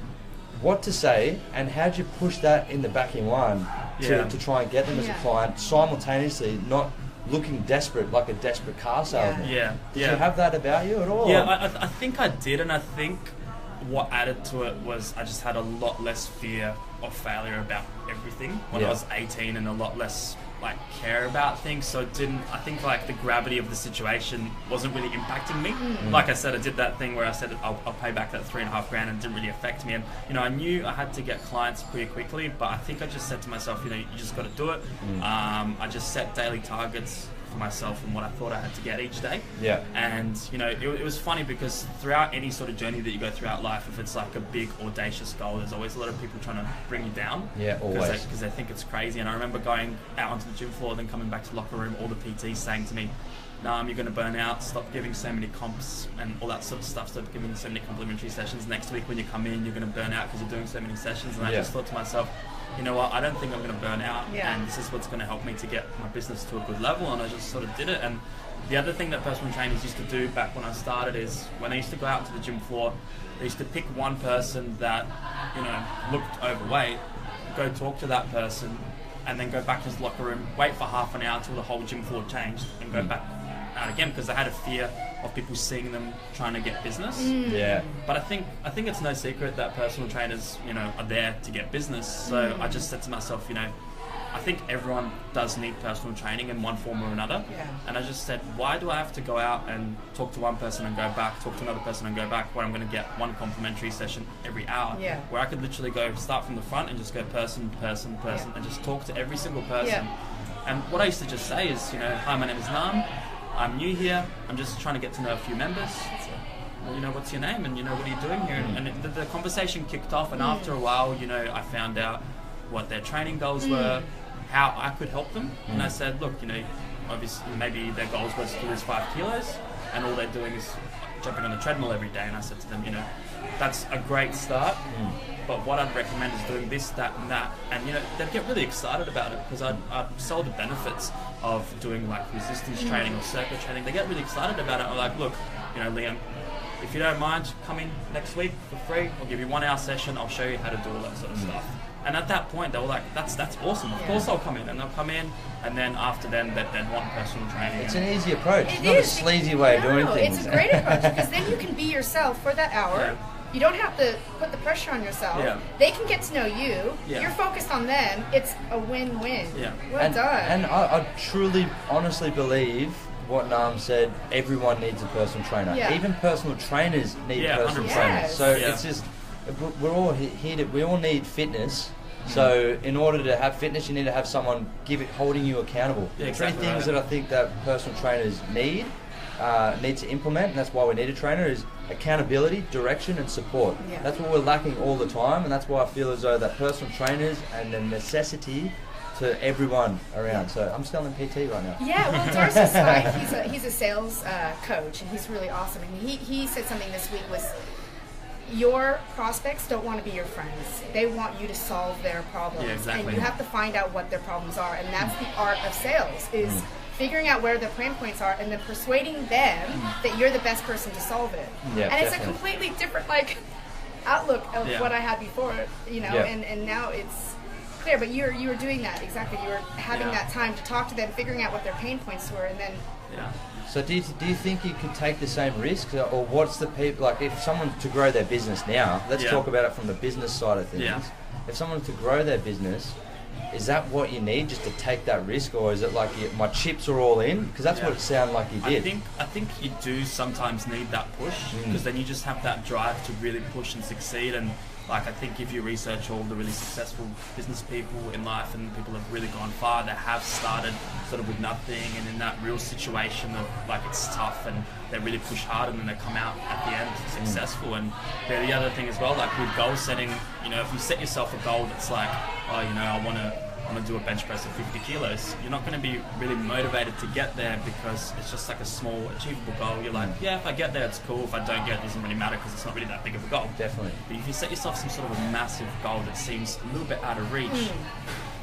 what to say, and how did you push that in the back of your mind to try and get them as a client simultaneously, not looking desperate like a desperate car salesman? Yeah. Did you have that about you at all? Yeah, I think I did, and I think what added to it was I just had a lot less fear of failure about everything when I was 18, and a lot less care about things. So it didn't, I think the gravity of the situation wasn't really impacting me. Like I said, I did that thing where I said I'll pay back that $3.5 grand, and it didn't really affect me. And I knew I had to get clients pretty quickly, but I think I just said to myself, you just got to do it. I just set daily targets for myself and what I thought I had to get each day. Yeah. And it was funny because throughout any sort of journey that you go throughout life, if it's like a big audacious goal, there's always a lot of people trying to bring you down. Yeah, always. Because they think it's crazy. And I remember going out onto the gym floor, then coming back to the locker room, all the PTs saying to me, Naum, you're going to burn out, stop giving so many comps and all that sort of stuff, stop giving so many complimentary sessions. Next week when you come in, you're going to burn out because you're doing so many sessions. And I just thought to myself, you know what, I don't think I'm going to burn out, and this is what's going to help me to get my business to a good level. And I just sort of did it. And the other thing that personal trainers used to do back when I started is when I used to go out to the gym floor, they used to pick one person that looked overweight, go talk to that person, and then go back to his locker room, wait for half an hour until the whole gym floor changed, and go back out again, because they had a fear of people seeing them trying to get business. Yeah. But I think it's no secret that personal trainers, are there to get business. So I just said to myself, I think everyone does need personal training in one form or another. Yeah. And I just said, why do I have to go out and talk to one person and go back, talk to another person and go back, where I'm going to get one complimentary session every hour, where I could literally go start from the front and just go person, and just talk to every single person. And what I used to just say is, hi, my name is Naum. I'm new here. I'm just trying to get to know a few members. Well, what's your name? And, what are you doing here? And the conversation kicked off. And after a while, I found out what their training goals were, how I could help them. And I said, look, obviously maybe their goals was to lose 5 kilos, and all they're doing is jumping on the treadmill every day. And I said to them, that's a great start. But what I'd recommend is doing this, that, and that. And, they'd get really excited about it, because I'd sell the benefits of doing resistance training or circuit training. They get really excited about it. I'm like, look, Liam, if you don't mind, come in next week for free. I'll give you 1 hour session. I'll show you how to do all that sort of stuff. And at that point, they were like, that's awesome. Of course I'll come in. And they'll come in, and then after then, they'd want personal training. It's an easy approach. It's not a sleazy way of doing things. It's a great approach, because then you can be yourself for that hour. Yeah. You don't have to put the pressure on yourself. Yeah. They can get to know you. Yeah. You're focused on them. It's a win-win. Yeah. Well done. And I truly, honestly believe what Naum said, everyone needs a personal trainer. Yeah. Even personal trainers need personal 100%. trainers. Yes. So it's just, we're all here we all need fitness. So in order to have fitness, you need to have someone holding you accountable. Yeah, exactly. 3 things that I think that personal trainers need to implement, and that's why we need a trainer, is accountability, direction, and support. Yeah. That's what we're lacking all the time, and that's why I feel as though that personal trainers and the necessity to everyone around. So I'm selling PT right now. Yeah, well, Darcy's he's a sales coach, and he's really awesome. And he said something this week was, your prospects don't want to be your friends. They want you to solve their problems. Yeah, exactly. And you have to find out what their problems are. And that's the art of sales, is figuring out where their pain points are and then persuading them that you're the best person to solve it. Yeah, and it's definitely. a completely different outlook of what I had before, and now it's clear. But you were doing that exactly. You were having that time to talk to them, figuring out what their pain points were, and then So do you think you could take the same risk, or what's the people, if someone to grow their business now, let's talk about it from the business side of things. If someone to grow their business, is that what you need, just to take that risk, or is it like my chips are all in? Because that's what it sounded like you did. I think you do sometimes need that push, because then you just have that drive to really push and succeed. And I think if you research all the really successful business people in life, and people have really gone far, they have started sort of with nothing, and in that real situation of it's tough, and they really push hard, and then they come out at the end successful. And the other thing as well, with goal setting, if you set yourself a goal that's I want to I want to do a bench press of 50 kilos. You're not going to be really motivated to get there because it's just like a small achievable goal. You're like, yeah, if I get there, it's cool. If I don't get it, it doesn't really matter because it's not really that big of a goal. Definitely. But if you set yourself some sort of a massive goal that seems a little bit out of reach,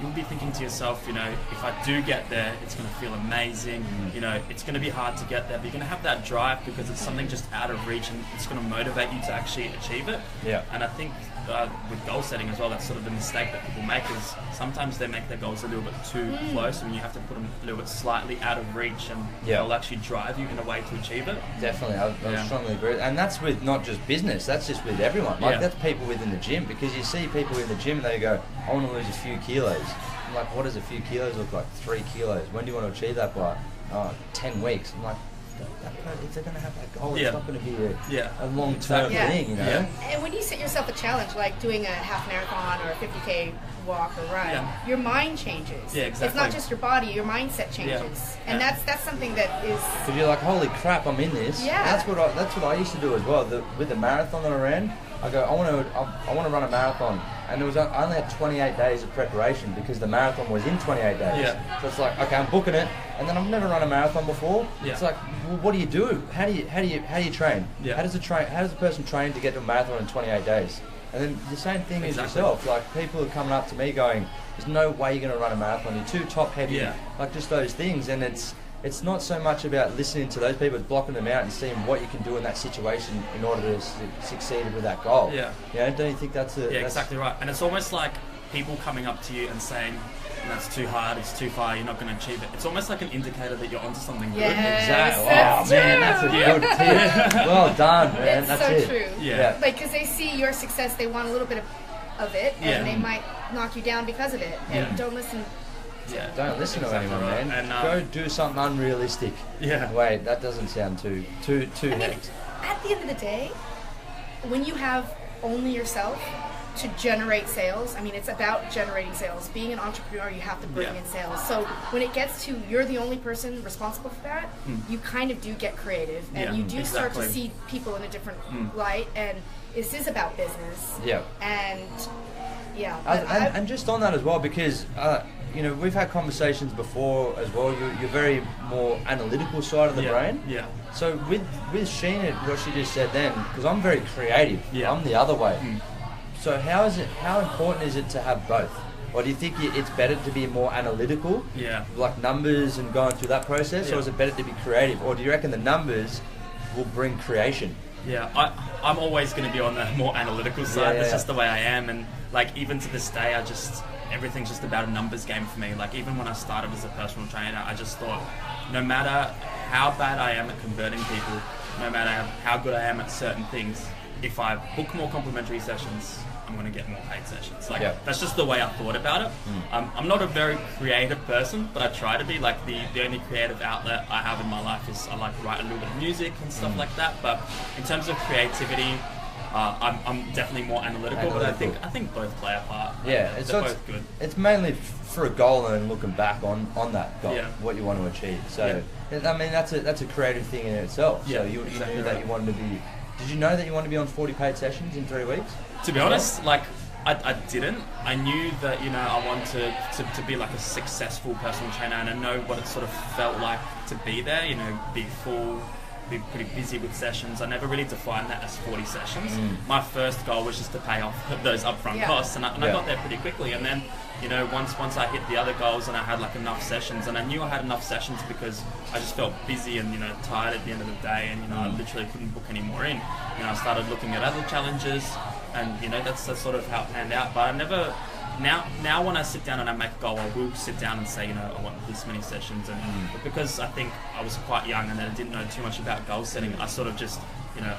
you'll be thinking to yourself, you know, if I do get there, it's going to feel amazing. You know, it's going to be hard to get there, but you're going to have that drive because it's something just out of reach and it's going to motivate you to actually achieve it. Yeah. And I think with goal setting as well, that's sort of the mistake that people make is sometimes they make their goals a little bit too close and you have to put them a little bit slightly out of reach and they'll actually drive you in a way to achieve it. Definitely, I strongly agree. And that's with not just business, that's just with everyone. Like that's people within the gym, because you see people in the gym and they go, I want to lose a few kilos. I'm like, what does a few kilos look like? 3 kilos. When do you want to achieve that by? 10 weeks. I'm like, if they're going to have that goal, it's not going to be a long-term thing, you know? And when you set yourself a challenge, like doing a half marathon or a 50K walk or run, your mind changes. Yeah, exactly. It's not just your body, your mindset changes. And that's something that is... Because you're like, holy crap, I'm in this. Yeah. That's what I used to do as well. With the marathon that I ran, I go, I want to run a marathon. And I only had 28 days of preparation because the marathon was in 28 days. Yeah. So it's like, okay, I'm booking it, and then I've never run a marathon before. Yeah. It's like, well, what do you do? How do you train? Yeah. How does a person train to get to a marathon in 28 days? And then the same thing is yourself. Like, people are coming up to me going, there's no way you're going to run a marathon. You're too top heavy. Yeah. Like, just those things. And it's not so much about listening to those people, it's blocking them out and seeing what you can do in that situation in order to succeed with that goal. Yeah. Yeah, don't you think that's exactly right. And it's almost like people coming up to you and saying, that's too hard, it's too far, you're not going to achieve it. It's almost like an indicator that you're onto something good. Exactly. That's man, that's a good tip. Well done, man. It's so true. Yeah. Like, because they see your success, they want a little bit of it, and they might knock you down because of it. And don't listen. Yeah. Don't listen to anyone, man. And, go do something unrealistic. Yeah. Wait, that doesn't sound too hectic. At the end of the day, when you have only yourself to generate sales, I mean, it's about generating sales. Being an entrepreneur, you have to bring in sales. So when it gets to you're the only person responsible for that, you kind of do get creative, and you do start to see people in a different light. And this is about business. Yeah. And and just on that as well, because you know, we've had conversations before as well. You're very more analytical side of the brain. Yeah. So with Sheena, what she just said then, because I'm very creative. Yeah. I'm the other way. So how important is it to have both? Or do you think it's better to be more analytical? Yeah. Like numbers and going through that process, or is it better to be creative? Or do you reckon the numbers will bring creation? Yeah, I'm always going to be on the more analytical side. That's just the way I am, and like even to this day, everything's just about a numbers game for me. Like even when I started as a personal trainer, I just thought, no matter how bad I am at converting people, no matter how good I am at certain things, if I book more complimentary sessions, I'm going to get more paid sessions. Like that's just the way I thought about it. I'm not a very creative person, but I try to be. Like the only creative outlet I have in my life is I like to write a little bit of music and stuff like that. But in terms of creativity, I'm definitely more analytical. But I think both play a part. Yeah, they're both good. It's mainly for a goal and looking back on that goal, what you want to achieve. So I mean that's a creative thing in itself. So you knew that you wanted to be. Did you know that you wanted to be on 40 paid sessions in 3 weeks? To be honest, like I didn't. I knew that I wanted to be like a successful personal trainer, and I know what it sort of felt like to be there. Be full, be pretty busy with sessions. I never really defined that as 40 sessions. My first goal was just to pay off those upfront costs, and I got there pretty quickly. And then once I hit the other goals and I had like enough sessions, and I knew I had enough sessions because I just felt busy and tired at the end of the day, and I literally couldn't book any more in. I started looking at other challenges, and that's sort of how it panned out. But I never now when I sit down and I make a goal, I will sit down and say I want this many sessions, and because I think I was quite young and then I didn't know too much about goal setting, I sort of just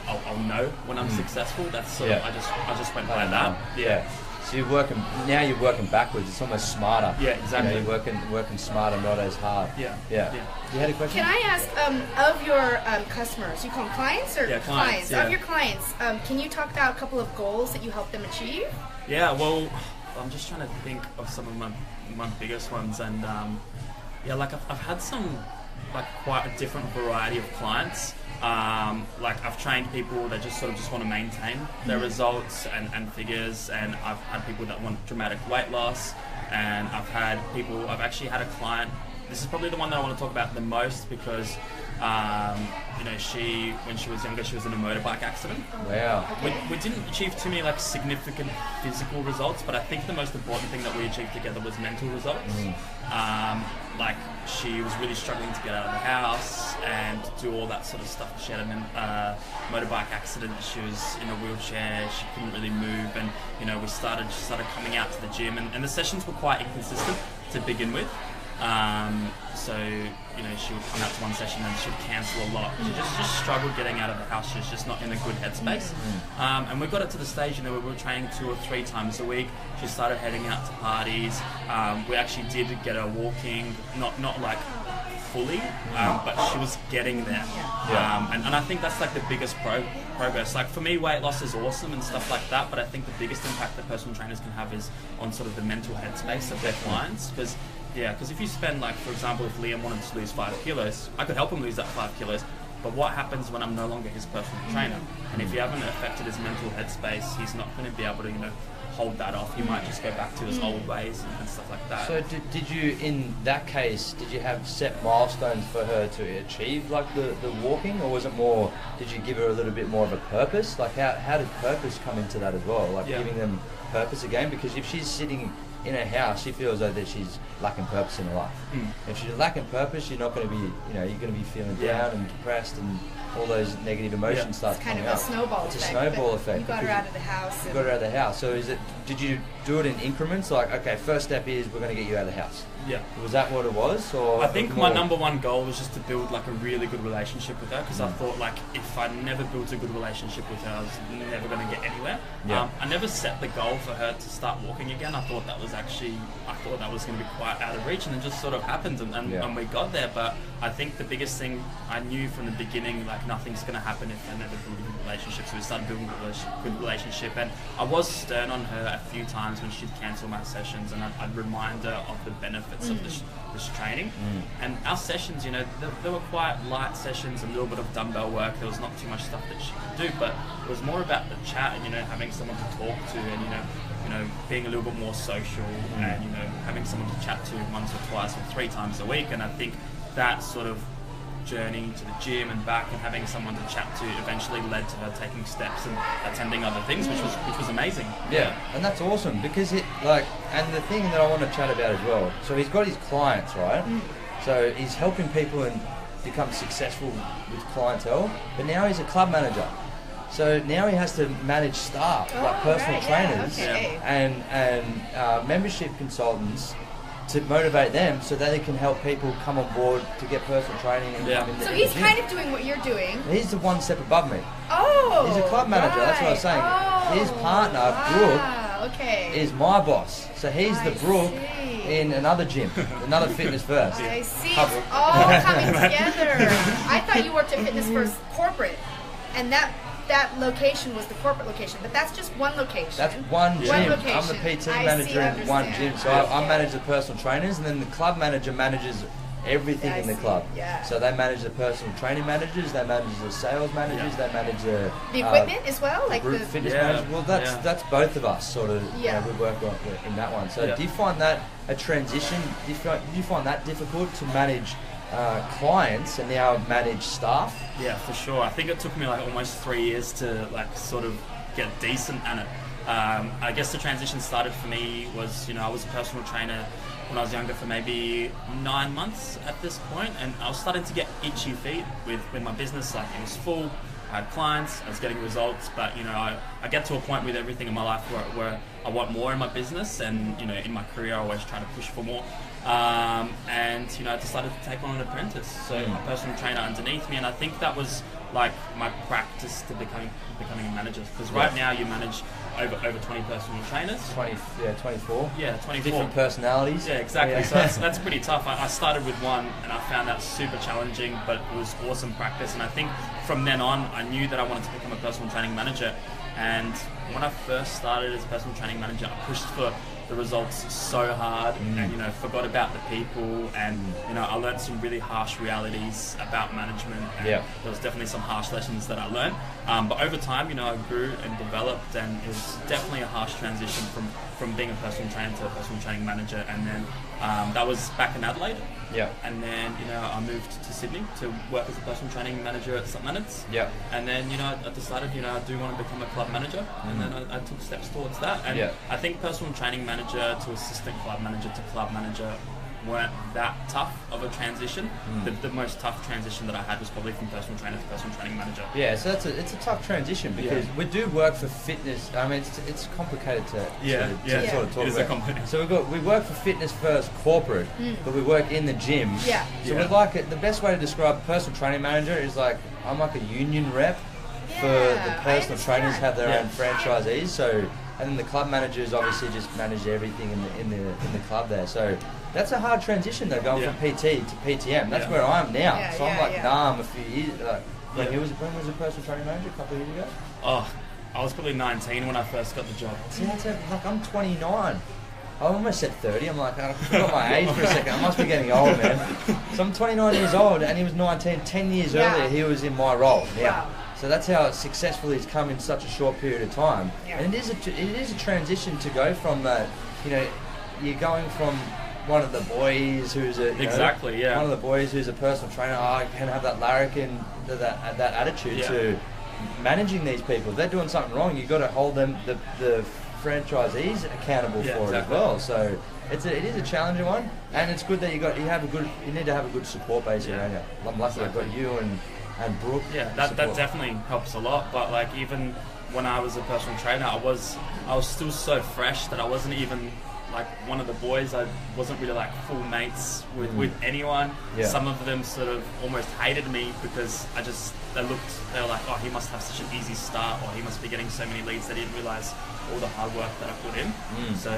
I'll know when I'm successful. That's sort of I just went by that. Yeah. So you're working backwards. It's almost smarter. Yeah, exactly. You're working smarter, not as hard. Yeah. You had a question? Can I ask of your customers? You call them clients or clients? Yeah. Of your clients, can you talk about a couple of goals that you help them achieve? Yeah. Well, I'm just trying to think of some of my biggest ones, and like I've had some like quite a different variety of clients. Like I've trained people that just want to maintain their results and figures, and I've had people that want dramatic weight loss, and I've actually had a client. This is probably the one that I want to talk about the most because, you know, when she was younger, she was in a motorbike accident. Wow. We didn't achieve too many like significant physical results, but I think the most important thing that we achieved together was mental results. Like she was really struggling to get out of the house and do all that sort of stuff. She had a motorbike accident. She was in a wheelchair. She couldn't really move, and you know, she started coming out to the gym, and the sessions were quite inconsistent to begin with. So, you know, she would come out to one session and she would cancel a lot. She just struggled getting out of the house. She was just not in a good headspace. And we got it to the stage, you know, where we were training 2 or 3 times a week. She started heading out to parties. We actually did get her walking, not like fully, but she was getting there. And I think that's like the biggest progress. Like for me, weight loss is awesome and stuff like that, but I think the biggest impact that personal trainers can have is on sort of the mental headspace of their clients. Because if you spend, like, for example, if Liam wanted to lose 5 kilos, I could help him lose that 5 kilos, but what happens when I'm no longer his personal trainer? And if you haven't affected his mental headspace, he's not going to be able to, you know, hold that off. He might just go back to his old ways and stuff like that. So did you, in that case, did you have set milestones for her to achieve, like the walking, or was it more, did you give her a little bit more of a purpose? Like how did purpose come into that as well? Like giving them purpose again? Because if she's sitting in her house, she feels like that she's lacking purpose in her life. If she's lacking purpose, you're not going to be, you know, you're going to be feeling down and depressed, and all those negative emotions start coming out. It's kind of a snowball effect. It's a snowball effect. You got her out of the house. You got her out of the house. So did you do it in increments? Like, okay, first step is we're going to get you out of the house. Yeah. Was that what it was? Or I think my number one goal was just to build like a really good relationship with her, because I thought, like, if I never built a good relationship with her, I was never going to get anywhere. I never set the goal for her to start walking again. I thought that was going to be quite out of reach, and it just sort of happened, and we got there. But I think the biggest thing I knew from the beginning, like, nothing's going to happen if I never build a good relationship. So we started building a good relationship, and I was stern on her a few times when she'd cancel my sessions, and I'd remind her of the benefits of this training. And our sessions, you know, they were quite light sessions, a little bit of dumbbell work. There was not too much stuff that she could do, but it was more about the chat and, you know, having someone to talk to, and, you know, being a little bit more social, and, you know, having someone to chat to once or twice or 3 times a week. And I think that sort of journey to the gym and back and having someone to chat to eventually led to her taking steps and attending other things, which was amazing. And that's awesome, because and the thing that I want to chat about as well, so he's got his clients, right? So he's helping people and become successful with clientele, but now he's a club manager. So now he has to manage staff, like personal trainers and membership consultants, to motivate them so that they can help people come on board to get personal training and come in the So he's gym. kind of doing what you're doing. He's the one step above me. Oh, he's a club manager. That's what I was saying. His partner, Brooke, is my boss. So he's the Brooke in another gym, another Fitness First. I see. It's all coming together. I thought you worked at Fitness First corporate, and that location was the corporate location, but that's just one location. That's one gym. Location. I'm the PT manager in one gym, so I manage the personal trainers, and then the club manager manages everything in the club. So they manage the personal training managers, they manage the sales managers, they manage the equipment as well, like group the fitness managers. Well, that's both of us sort of. You know, we work on in that one. So do you find that a transition? Do you find that difficult to manage clients and now manage staff? Yeah, for sure. I think it took me like almost 3 years to like sort of get decent at it. I guess the transition started for me was, you know, I was a personal trainer when I was younger for maybe 9 months at this point, and I was starting to get itchy feet with my business. Like, it was full, I had clients, I was getting results, but, you know, I get to a point with everything in my life where I want more in my business, and, you know, in my career I always try to push for more. And, you know, I decided to take on an apprentice, so a personal trainer underneath me, and I think that was like my practice to becoming a manager, because right now you manage over 20 personal trainers. 24. Yeah, 24. Different personalities. Yeah, exactly. So that's pretty tough. I started with one, and I found that super challenging, but it was awesome practice. And I think from then on, I knew that I wanted to become a personal training manager. And when I first started as a personal training manager, I pushed for the results so hard, and forgot about the people, and I learned some really harsh realities about management, and there was definitely some harsh lessons that I learned, but over time I grew and developed, and it was definitely a harsh transition from being a personal trainer to a personal training manager. And then that was back in Adelaide, and then I moved to Sydney to work as a personal training manager at St Leonard's, and then I decided I do want to become a club manager, and then I took steps towards that, and I think personal training manager to assistant club manager to club manager weren't that tough of a transition. The most tough transition that I had was probably from personal trainer to personal training manager. Yeah, so it's a tough transition because we do work for fitness. I mean, it's complicated to sort of talk about. So we work for fitness first, corporate, but we work in the gym. So we're like the best way to describe personal training manager is like I'm like a union rep for the personal trainers have their own franchisees. So. And then the club managers obviously just manage everything in the club there. So that's a hard transition though, going from PT to PTM. That's where I am now. So I'm like Naum a few years. When was a personal training manager? A couple of years ago. Oh, I was probably 19 when I first got the job. See, like I'm 29. I almost said 30. I'm like, I forgot my age for a second. I must be getting old, man. So I'm 29 years old, and he was 19. 10 years earlier, he was in my role. Yeah. So that's how successfully he's come in such a short period of time. And it is a transition to go from that, you're going from one of the boys who's one of the boys who's a personal trainer, I can have that larrikin, that attitude to managing these people. If they're doing something wrong, you've got to hold them, the franchisees accountable for it as well. So it is a challenging one, and it's good that you need to have a good support base around you. I'm lucky I've got you and Brooke. Yeah, that definitely helps a lot. But like even when I was a personal trainer, I was still so fresh that I wasn't even like one of the boys. I wasn't really like full mates with anyone. Some of them sort of almost hated me because they were like, oh, he must have such an easy start, or he must be getting so many leads. They didn't realise all the hard work that I put in. So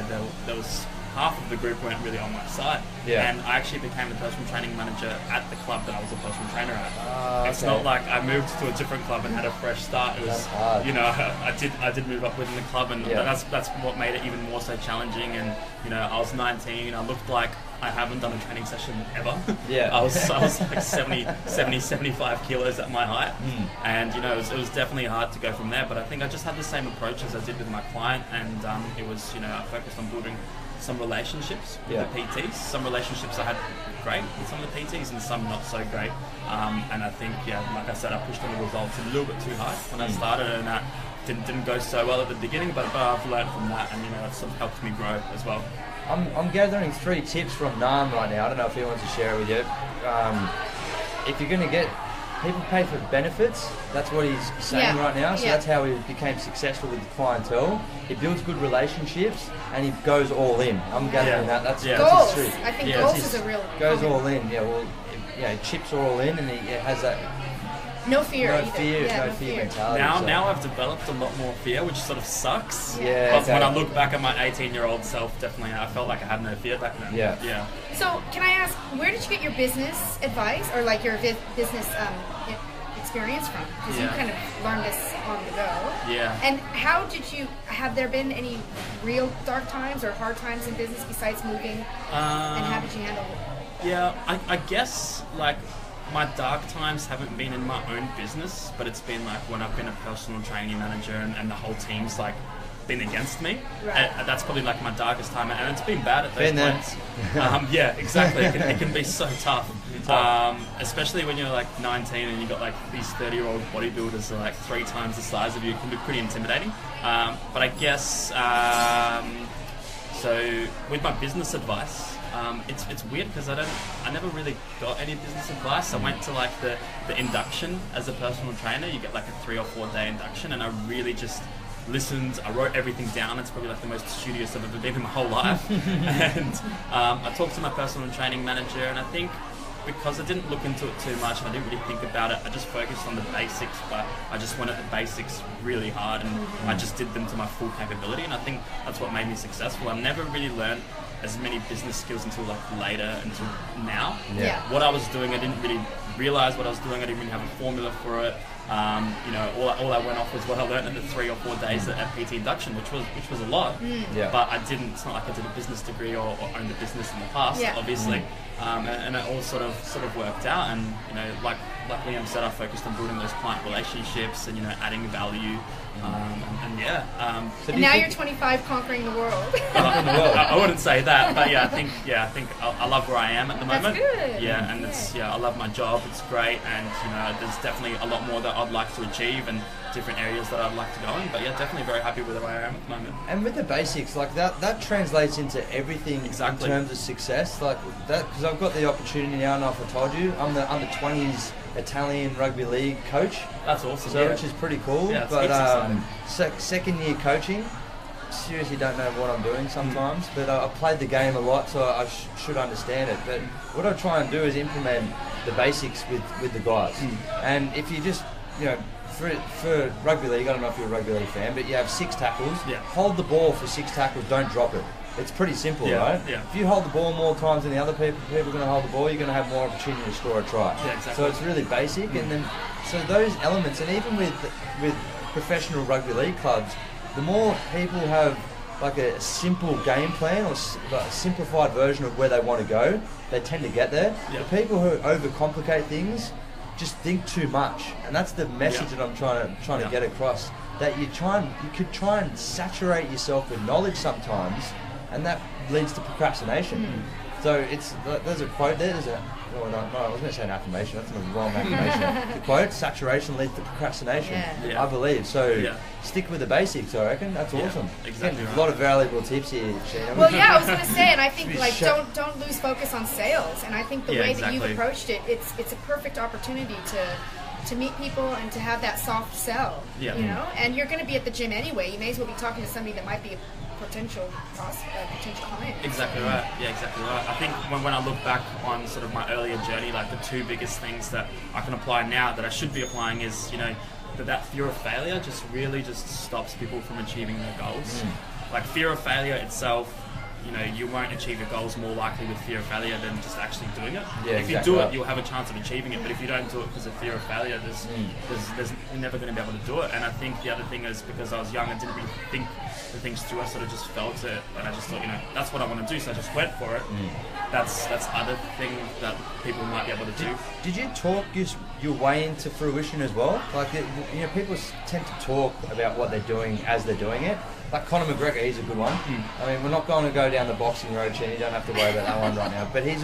there was half of the group weren't really on my side. And I actually became the personal training manager at the club that I was a personal trainer at. It's not like I moved to a different club and had a fresh start. It was, I did move up within the club, and that's what made it even more so challenging. And I was 19. I looked like I haven't done a training session ever. I was like 75 kilos at my height, and it was definitely hard to go from there. But I think I just had the same approach as I did with my client, and it was I focused on building some relationships with the PTs. Some relationships I had great with some of the PTs, and some not so great. And I think, like I said, I pushed on the results a little bit too hard when I started, and that didn't go so well at the beginning. But I've learned from that, and that sort of helped me grow as well. I'm gathering 3 tips from Naum right now. I don't know if he wants to share it with you. If you're going to get people pay for benefits, that's what he's saying right now. So that's how he became successful with the clientele. He builds good relationships and he goes all in. I'm gathering that. That's goals. His truth. I think goals is a real goes all in. Chips all in, and he has that. No fear. No fear mentality. Now I've developed a lot more fear, which sort of sucks. But when I look back at my 18-year-old self, definitely I felt like I had no fear back then. Yeah. So can I ask, where did you get your business advice, or like your business experience from? Because you kind of learned this on the go. And have there been any real dark times or hard times in business besides moving? And how did you handle it? I guess like my dark times haven't been in my own business, but it's been like when I've been a personal training manager and the whole team's like been against me. That's probably like my darkest time, and it's been bad at those points. Exactly. It can be so tough. Especially when you're like 19 and you've got like these 30-year-old bodybuilders that are like 3 times the size of you. It can be pretty intimidating. But I guess so with my business advice, it's weird because I never really got any business advice. I went to like the induction as a personal trainer. You get like a 3 or 4 day induction, and I really just listened. I wrote everything down. It's probably like the most studious I've ever been in my whole life. And I talked to my personal training manager, and I think because I didn't look into it too much and I didn't really think about it, I just focused on the basics, but I just went at the basics really hard, and I just did them to my full capability, and I think that's what made me successful. I never really learned as mmany business skills until like later, until now. Yeah. What I was doing, I didn't really realize what I was doing. I didn't really have a formula for it. You know, all I went off was what I learned in the 3 or 4 days at PT induction, which was a lot. Yeah. But I didn't. It's not like I did a business degree or owned a business in the past, obviously. And it all sort of worked out. And you know, like Liam said, I focused on building those client relationships and, you know, adding value. So now you're 25, conquering the world. I wouldn't say that, but I think I love where I am at the moment. That's good. Yeah, and I love my job. It's great, and you know, there's definitely a lot more that I'd like to achieve and different areas that I'd like to go in. But definitely very happy with where I am at the moment. And with the basics, like that translates into everything in terms of success. Like that, because I've got the opportunity now, and if I told you, I'm the under 20s Italian rugby league coach. That's awesome. So which is pretty cool. Yeah, but second year coaching, seriously don't know what I'm doing sometimes. But I played the game a lot, so I should understand it. But what I try and do is implement the basics with the guys. And if you just, you know, for rugby league, I don't know if you're a rugby league fan, but you have 6 tackles. Hold the ball for 6 tackles, don't drop it. It's pretty simple, right? Yeah. If you hold the ball more times than the other people are going to hold the ball, you're going to have more opportunity to score a try. Yeah, exactly. So it's really basic, and then so those elements, and even with professional rugby league clubs, the more people have like a simple game plan or a simplified version of where they want to go, they tend to get there. The people who overcomplicate things just think too much, and that's the message that I'm trying to get across. That you could try and saturate yourself with knowledge sometimes, and that leads to procrastination. So there's a quote there. I was going to say an affirmation. That's the wrong affirmation. The quote: "Saturation leads to procrastination." I believe so. Stick with the basics. I reckon that's awesome. Exactly. A lot of valuable tips here, Sheena. Well, I was going to say, and I think like don't lose focus on sales. And I think the way that you've approached it, it's a perfect opportunity to meet people and to have that soft sell. You know, and you're going to be at the gym anyway. You may as well be talking to somebody that might be a potential client. Exactly right. Yeah, exactly right. I think when I look back on sort of my earlier journey, like the 2 biggest things that I can apply now that I should be applying is, you know, that fear of failure just stops people from achieving their goals. Like fear of failure itself, you know, you won't achieve your goals more likely with fear of failure than just actually doing it. If you do it, you'll have a chance of achieving it. But if you don't do it because of fear of failure, you're never going to be able to do it. And I think the other thing is because I was young, I didn't really think the things through. I sort of just felt it, and I just thought, you know, that's what I want to do. So I just went for it. That's other thing that people might be able to do. Did you talk your way into fruition as well? Like, you know, people tend to talk about what they're doing as they're doing it. Like Conor McGregor, he's a good one. I mean, we're not going to go down the boxing road, Sheena. You don't have to worry about that one right now. But he's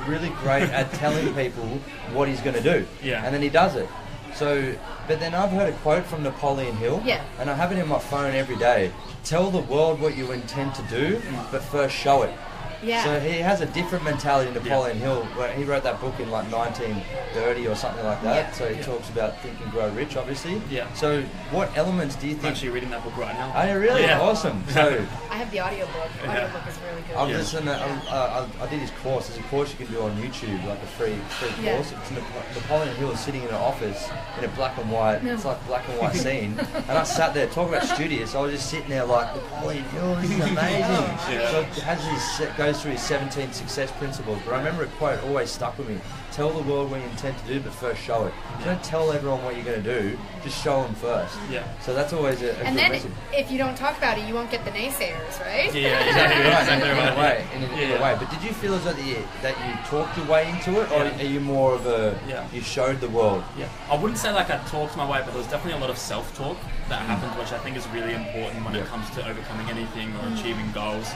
really great at telling people what he's going to do. And then he does it. So, but then I've heard a quote from Napoleon Hill. And I have it in my phone every day. Tell the world what you intend to do, but first show it. So he has a different mentality than Napoleon Hill. Where he wrote that book in like 1930 or something like that. So he talks about Think and Grow Rich, obviously. So what elements do you think? I'm actually reading that book right now. Are you really? Awesome. So I have the audiobook. The audiobook is really good. I've listened. I did his course. There's a course you can do on YouTube, like a free course. It's Napoleon Hill is sitting in an office in a black and white. It's like black and white scene. And I sat there talking about studious. I was just sitting there like Napoleon Hill. This is amazing. So it has goes through his 17 success principles. But I remember a quote always stuck with me. Tell the world what you intend to do, but first show it. Don't tell everyone what you're going to do. Just show them first. So that's always a good message. If you don't talk about it, you won't get the naysayers, right? Exactly right. In a way. But did you feel as though that you talked your way into it, or are you more of a you showed the world? I wouldn't say like I talked my way, but there was definitely a lot of self-talk that happened, which I think is really important when it comes to overcoming anything or achieving goals.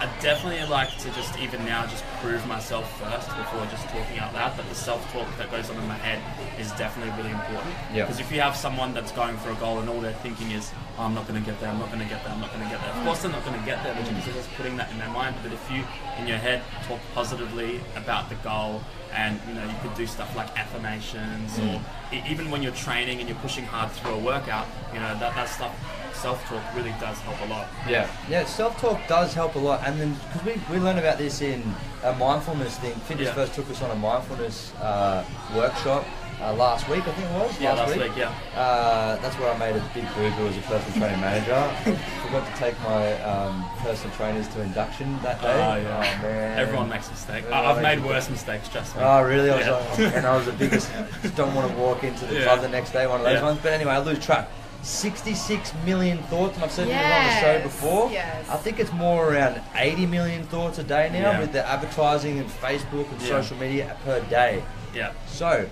I definitely like to just even now just prove myself first before just talking out loud, but the self-talk that goes on in my head is definitely really important. Because if you have someone that's going for a goal and all they're thinking is, oh, I'm not going to get there, I'm not going to get there, I'm not going to get there. Of course they're not going to get there, but you're just putting that in their mind. But if you, in your head, talk positively about the goal, and you know, you could do stuff like affirmations, or even when you're training and you're pushing hard through a workout, you know, that stuff, self-talk really does help a lot. Self-talk does help a lot. And then, because we learned about this in a mindfulness thing. Fitness First took us on a mindfulness workshop last week, I think it was. Yeah, last week, yeah. That's where I made a big boo-boo as a personal training manager. Forgot to take my personal trainers to induction that day. Oh, yeah. Oh, man. Everyone makes mistakes. I've made worse mistakes, trust me. Oh, really? Yeah. And I was the biggest, just don't want to walk into the club the next day, one of those ones. But anyway, I lose track. 66 million thoughts, and I've said it on the show before. Yes. I think it's more around 80 million thoughts a day now with the advertising and Facebook and social media per day. Yeah. So,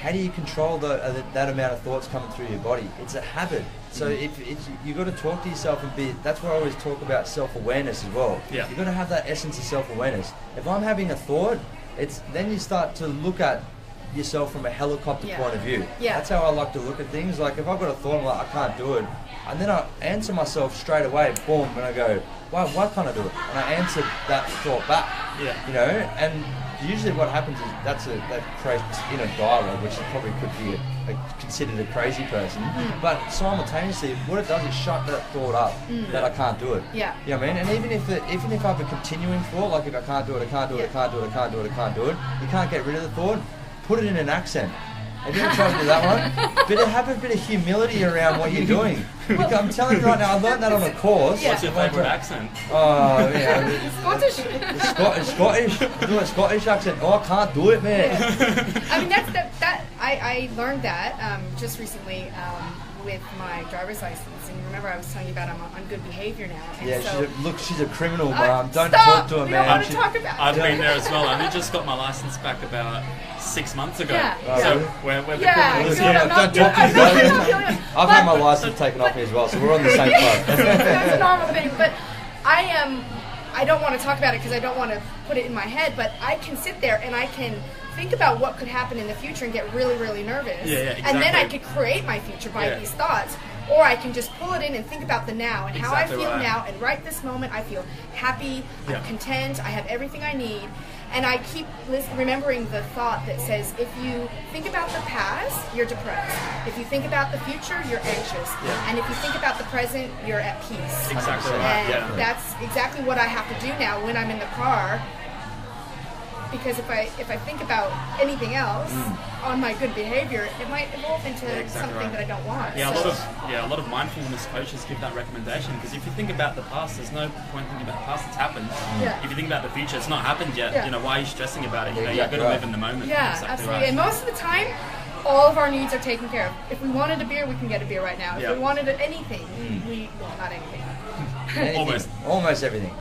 how do you control that amount of thoughts coming through your body? It's a habit. So if you got to talk to yourself and be. That's why I always talk about self-awareness as well. Yeah. You got to have that essence of self-awareness. If I'm having a thought, then you start to look at yourself from a helicopter point of view. Yeah. That's how I like to look at things. Like if I've got a thought, I'm like, I can't do it, and then I answer myself straight away, boom, and I go, why can't I do it? And I answer that thought back. Yeah. You know, and usually what happens is that creates inner dialogue, which probably could be considered a crazy person, but simultaneously what it does is shut that thought up that I can't do it. Yeah. You know what I mean? And even if I have a continuing thought, like if I can't do it, I can't do it, I can't do it, I can't do it, I can't do it, you can't get rid of the thought. Put it in an accent. Have you ever tried to do that one? Have a bit of humility around what you're doing. I'm telling you right now, I learned that on a course. What's your favourite accent? Oh, yeah. Scottish. Scottish. Do a Scottish accent. Oh, I can't do it, man. I mean, I learned that just recently with my driver's license. And remember, I was telling you about I'm on good behavior now. And yeah, so, she's a criminal, Mom. Don't stop! talk to her, we man. don't want to talk about I've been there as well. I only just got my license back about 6 months ago. Yeah. So we're the criminals. Don't talk to me. I've had my license taken off me as well, so we're on the same club. That's a normal thing, but I don't want to talk about it because I don't want to put it in my head, but I can sit there and I can think about what could happen in the future and get really, really nervous. Exactly. And then I could create my future by these thoughts. Or I can just pull it in and think about the now and how I feel now. And right this moment, I feel happy, I'm content, I have everything I need. And I keep remembering the thought that says, if you think about the past, you're depressed. If you think about the future, you're anxious. And if you think about the present, you're at peace. Exactly right. And that's exactly what I have to do now when I'm in the car. Because if I think about anything else on my good behavior, it might evolve into something that I don't want. Yeah, a lot of mindfulness coaches give that recommendation, because if you think about the past, there's no point thinking about the past. It's happened. If you think about the future, it's not happened yet. You know, why are you stressing about it? You know, you've got to live in the moment. Yeah, absolutely. And most of the time, all of our needs are taken care of. If we wanted a beer, we can get a beer right now. If we wanted anything, not anything. Almost everything.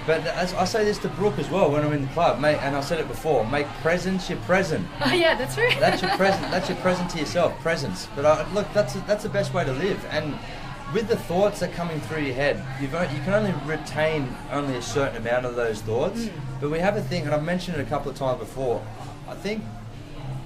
But I say this to Brooke as well when I'm in the club, mate, and I said it before, make presence your present. Oh yeah, that's right. That's your present. That's your present to yourself, presence. But look, that's the best way to live. And with the thoughts that are coming through your head, you can only retain only a certain amount of those thoughts. But we have a thing, and I've mentioned it a couple of times before. I think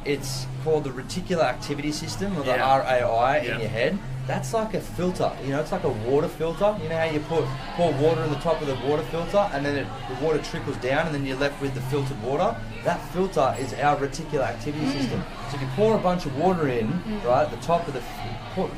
it's called the reticular activity system, or the RAI in your head. That's like a filter, you know, it's like a water filter. You know how you pour water in the top of the water filter and then the water trickles down and then you're left with the filtered water? That filter is our reticular activity system. So if you pour a bunch of water in, right, at the top of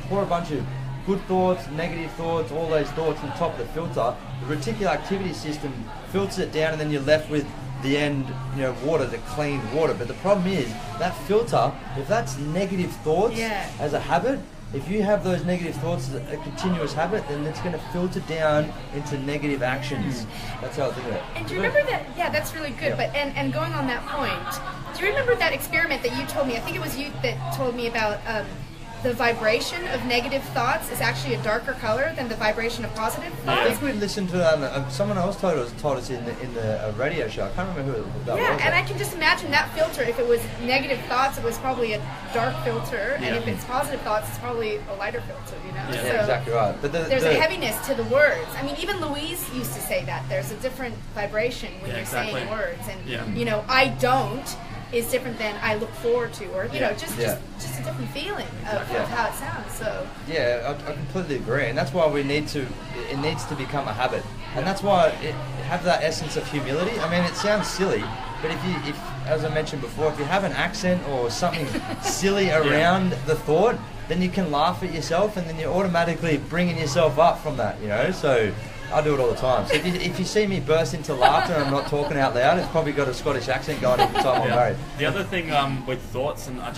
pour a bunch of good thoughts, negative thoughts, all those thoughts on the top of the filter, the reticular activity system filters it down and then you're left with the end, you know, water, the clean water. But the problem is, that filter, if that's negative thoughts as a habit, if you have those negative thoughts as a continuous habit, then it's going to filter down into negative actions. That's how I think of it. And do you remember that? Yeah, that's really good. But and going on that point, do you remember that experiment that you told me? I think it was you that told me about the vibration of negative thoughts is actually a darker color than the vibration of positive thoughts. I think we listened to that. Someone else told us in the radio show. I can't remember who that was. Yeah, and I can just imagine that filter. If it was negative thoughts, it was probably a dark filter, and if it's positive thoughts, it's probably a lighter filter. You know. Yeah, exactly right. But there's a heaviness to the words. I mean, even Louise used to say that there's a different vibration when you're saying words, and you know, I don't is different than I look forward to, or you know, just a different feeling of how it sounds. So I completely agree, and that's why it needs to become a habit, and that's why have that essence of humility. I mean, it sounds silly, but if as I mentioned before, if you have an accent or something silly around the thought, then you can laugh at yourself, and then you're automatically bringing yourself up from that, you know. So I do it all the time. So if you see me burst into laughter and I'm not talking out loud, it's probably got a Scottish accent going every time I'm married. The other thing with thoughts, and I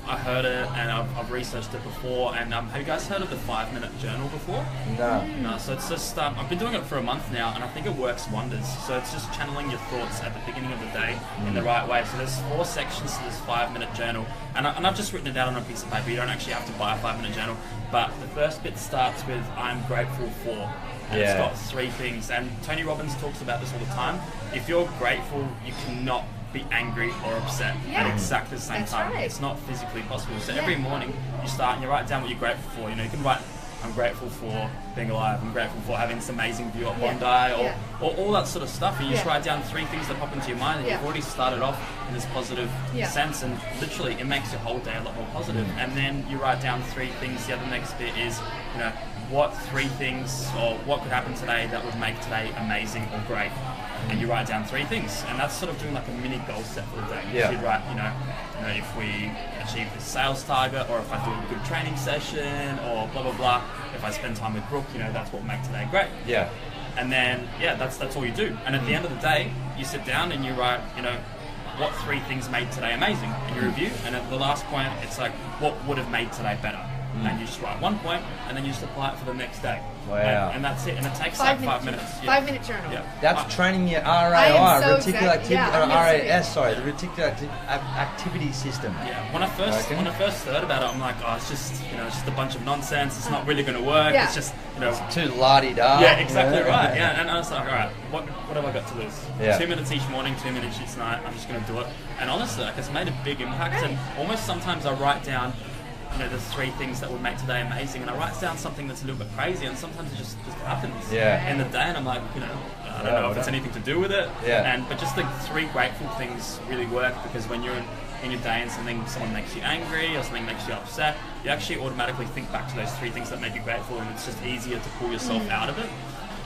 I heard it and I've researched it before. And have you guys heard of the 5-minute journal before? No. So it's just I've been doing it for a month now, and I think it works wonders. So it's just channeling your thoughts at the beginning of the day in the right way. So there's 4 sections to this 5-minute journal, and I've just written it down on a piece of paper. You don't actually have to buy a 5-minute journal, but the first bit starts with "I'm grateful for." And it's got 3 things. And Tony Robbins talks about this all the time. If you're grateful, you cannot be angry or upset at exactly the same time. Right. It's not physically possible. So every morning you start and you write down what you're grateful for. You know, you can write, I'm grateful for being alive. I'm grateful for having this amazing view at Bondi, or all that sort of stuff. And you just write down 3 things that pop into your mind, and you've already started off in this positive sense. And literally, it makes your whole day a lot more positive. And then you write down 3 things. The other next bit is, you know, what 3 things or what could happen today that would make today amazing or great. And you write down 3 things, and that's sort of doing like a mini goal set for the day. So you'd write, you know, if we achieve this sales target, or if I do a good training session, or blah blah blah. If I spend time with Brooke, you know, that's what will make today great. Yeah. And then that's all you do. And at the end of the day, you sit down and you write, you know, what 3 things made today amazing, and you review. And at the last point, it's like, what would have made today better. And you just write 1 point, and then you just apply it for the next day. Wow. And that's it. And it takes like 5 minutes. 5-minute journal. Yeah. That's training your RAR, reticular activity, the reticular activity system. Yeah. When I first heard about it, I'm like, oh, it's just, you know, it's just a bunch of nonsense. It's not really going to work. It's just, you know, it's too la-di-da. Yeah, exactly right. Yeah. And I was like, all right, what have I got to lose? 2 minutes each morning, 2 minutes each night. I'm just going to do it. And honestly, like, it's made a big impact. And almost sometimes I write down, you know, the 3 things that would make today amazing, and I write down something that's a little bit crazy, and sometimes it just happens in the day, and I'm like, you know, I don't know if it's anything to do with it, but just the 3 grateful things really work, because when you're in your day and someone makes you angry or something makes you upset, you actually automatically think back to those 3 things that make you grateful, and it's just easier to pull yourself out of it.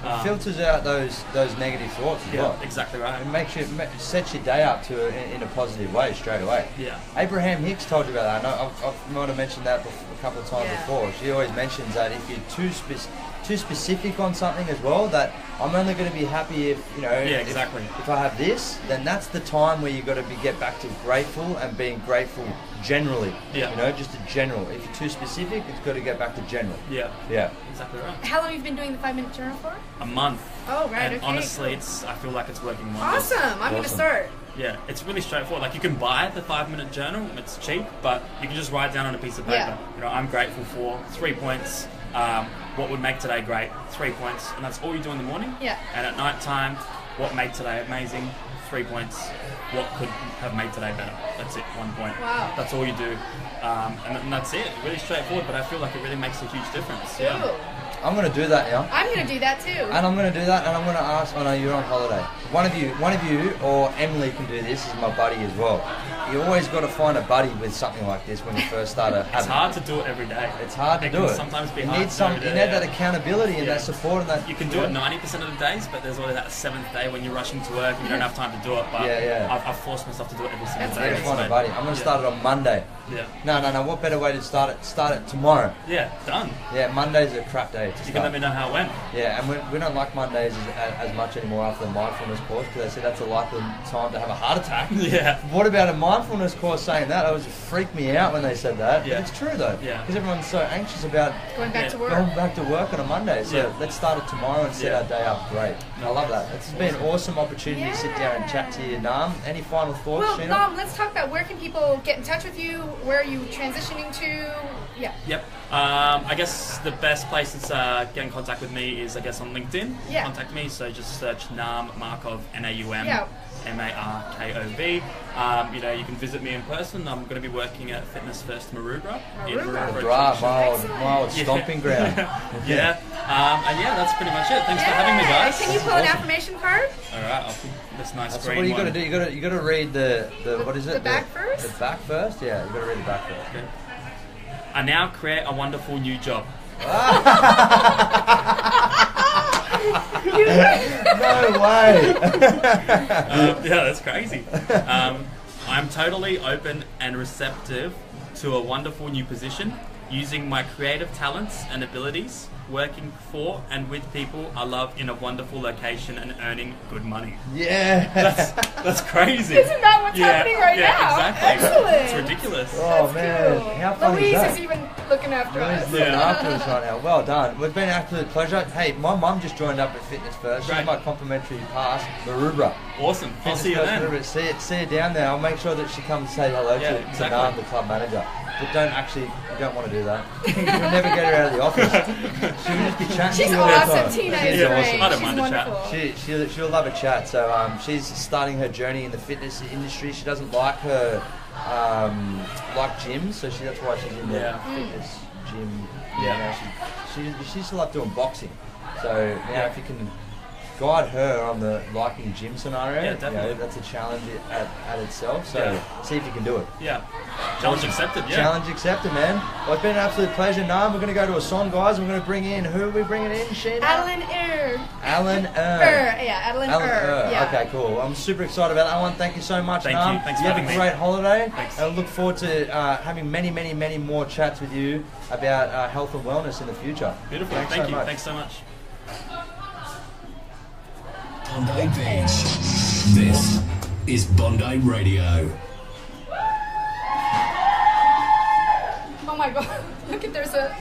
It filters out those negative thoughts as well. Exactly right. It sets your day up in a positive way straight away. Yeah. Abraham Hicks told you about that. I might have mentioned that a couple of times before. She always mentions that if you're too specific on something as well, that I'm only going to be happy if, you know, if I have this, then that's the time where you've got to get back to grateful and being grateful generally. Yeah. You know, just a general. If you're too specific, it's got to get back to general. Yeah. Yeah. Exactly right. How long have you been doing the 5-minute journal for? A month. Oh, right. And honestly, I feel like it's working wonders. Awesome. I'm going to start. Yeah, it's really straightforward. Like, you can buy the 5-minute journal. It's cheap, but you can just write down on a piece of paper. Yeah. You know, I'm grateful for 3 points. What would make today great? 3 points, and that's all you do in the morning. Yeah. And at night time, what made today amazing? 3 points. What could have made today better? That's it. 1 point. Wow. That's all you do, and that's it. Really straightforward, but I feel like it really makes a huge difference. Ooh. Yeah. I'm going to do that now. I'm going to do that too. And I'm going to do that, and I'm going to ask, I know you're on holiday. One of you, or Emily can do this, is my buddy as well. You always got to find a buddy with something like this when you first start a habit. It's hard to do it every day. It's hard to do it. Sometimes be you hard need that accountability and that support. And that, you can do it 90% of the days, but there's always that 7th day when you're rushing to work and you don't have time to do it. But I've forced myself to do it every single day. Find a buddy. I'm going to start it on Monday. Yeah. No. What better way to start it? Start it tomorrow. Yeah, done. Yeah, Monday's a crap day to start. You can let me know how it went. Yeah, and we don't like Mondays as much anymore after the mindfulness course, because they said that's a likely time to have a heart attack. Yeah. What about a mindfulness course saying that? It freaked me out when they said that. Yeah. But it's true though. Yeah. Because everyone's so anxious about going back to work on a Monday. So let's start it tomorrow and set our day up great. I love that. It's been an awesome opportunity to sit down and chat to you, Naum. Any final thoughts, Sheena? Naum, let's talk about where can people get in touch with you? Where are you transitioning to? Yeah. Yep. I guess the best place to get in contact with me is, I guess, on LinkedIn. Yeah. Contact me. So just search Naum Markov, Naum. Yeah. Markov. You know, you can visit me in person. I'm going to be working at Fitness First Maroubra. My old stomping ground. Yeah. And that's pretty much it. Thanks for having me, guys. Can you pull an affirmation card? All right, I'll put this nice green one. What you got to do? You got to read the what is it? The back first. The back first. Yeah, you got to read the back first. Okay. I now create a wonderful new job. No way. That's crazy. I'm totally open and receptive to a wonderful new position. using my creative talents and abilities, working for and with people I love in a wonderful location and earning good money. Yeah. That's crazy. Isn't that what's happening right now? Exactly. Excellent. It's ridiculous. Oh, That's man. cool. How funny Louise is that? is even looking after us. Looking after us right now. Well done. It's been an absolute pleasure. Hey, my mum just joined up at Fitness First. She's Great. my complimentary pass, Maroubra. Awesome. I'll see you then. See her down there. I'll make sure that she comes say hello Yeah, to exactly. Naum, the club manager. But you don't want to do that. You'll never get her out of the office. She'll just be chatting She's to you all the awesome. time. Tina She's is great. I don't She's mind a chat. wonderful. She'll love a chat. So she's starting her journey in the fitness industry. She doesn't like her like gyms, so that's why she's in the fitness gym. Yeah. She used to love doing boxing. So now if you can guide her on the liking gym scenario, Yeah, definitely. that's a challenge at itself. So see if you can do it. Yeah. Challenge accepted, yeah. Challenge accepted, man. Well, it's been an absolute pleasure. Now we're going to go to a song, guys. We're going to bring in, who are we bringing in, Sheena? Adeline Adeline Adeline yeah. Okay, cool. I'm super excited about that one. Thank you so much, Thank Naum. you. Thanks you for have a having great me. holiday. Thanks. And I look forward to having many more chats with you about health and wellness in the future. Beautiful. Thanks Thank so you. much. Thanks so much. Bondi Beach. This is Bondi Radio. Oh my god. Look at there's a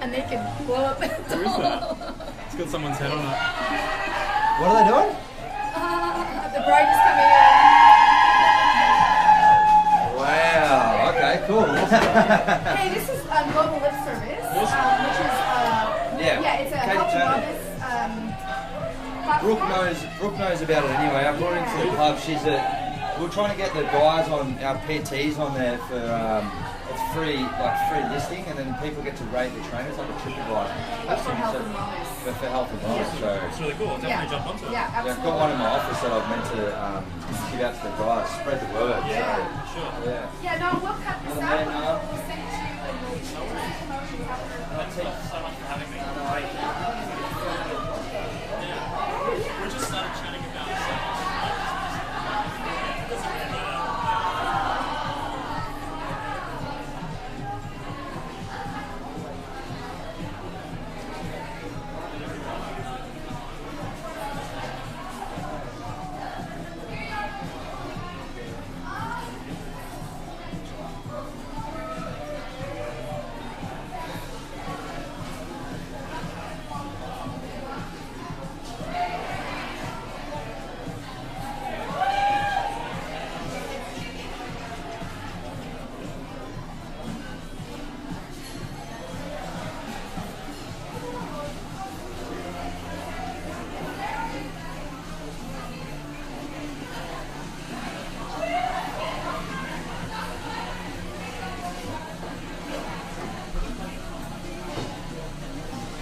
naked blow up. Where is that? It's got someone's head on it. What are they doing? The bride is coming Wow. Okay, cool. in. Hey, this is Global Lip Service, which is it's a Katie health and Turner. wellness Brooke platform. knows about it anyway. I brought her into the club. We're trying to get the guys on our PTs on there for it's free listing, and then people get to rate the trainers like a TripAdvisor. For health and wellness. For health and wellness. So It's really cool. I'll definitely jump onto it. Yeah, yeah, I've absolutely. got one in my office that I've meant to give out to the guys, spread the word. Yeah. Sure. So, yeah. Yeah, no, we'll cut this And out. then, We'll send it to you and we'll do promotions after. Thanks so much for having me. We just started chatting about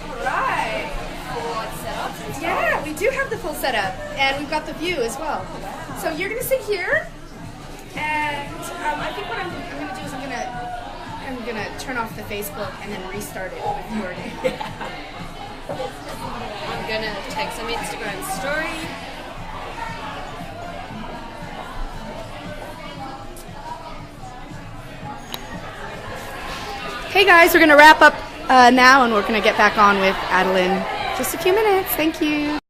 Alright. Yeah, we do have the full setup, and we've got the view as well. So you're gonna sit here, and I think what I'm gonna do is I'm gonna turn off the Facebook and then restart it with your name. I'm gonna take some Instagram story. Hey guys, we're gonna wrap up now, and we're gonna get back on with Adeline. Just a few minutes. Thank you.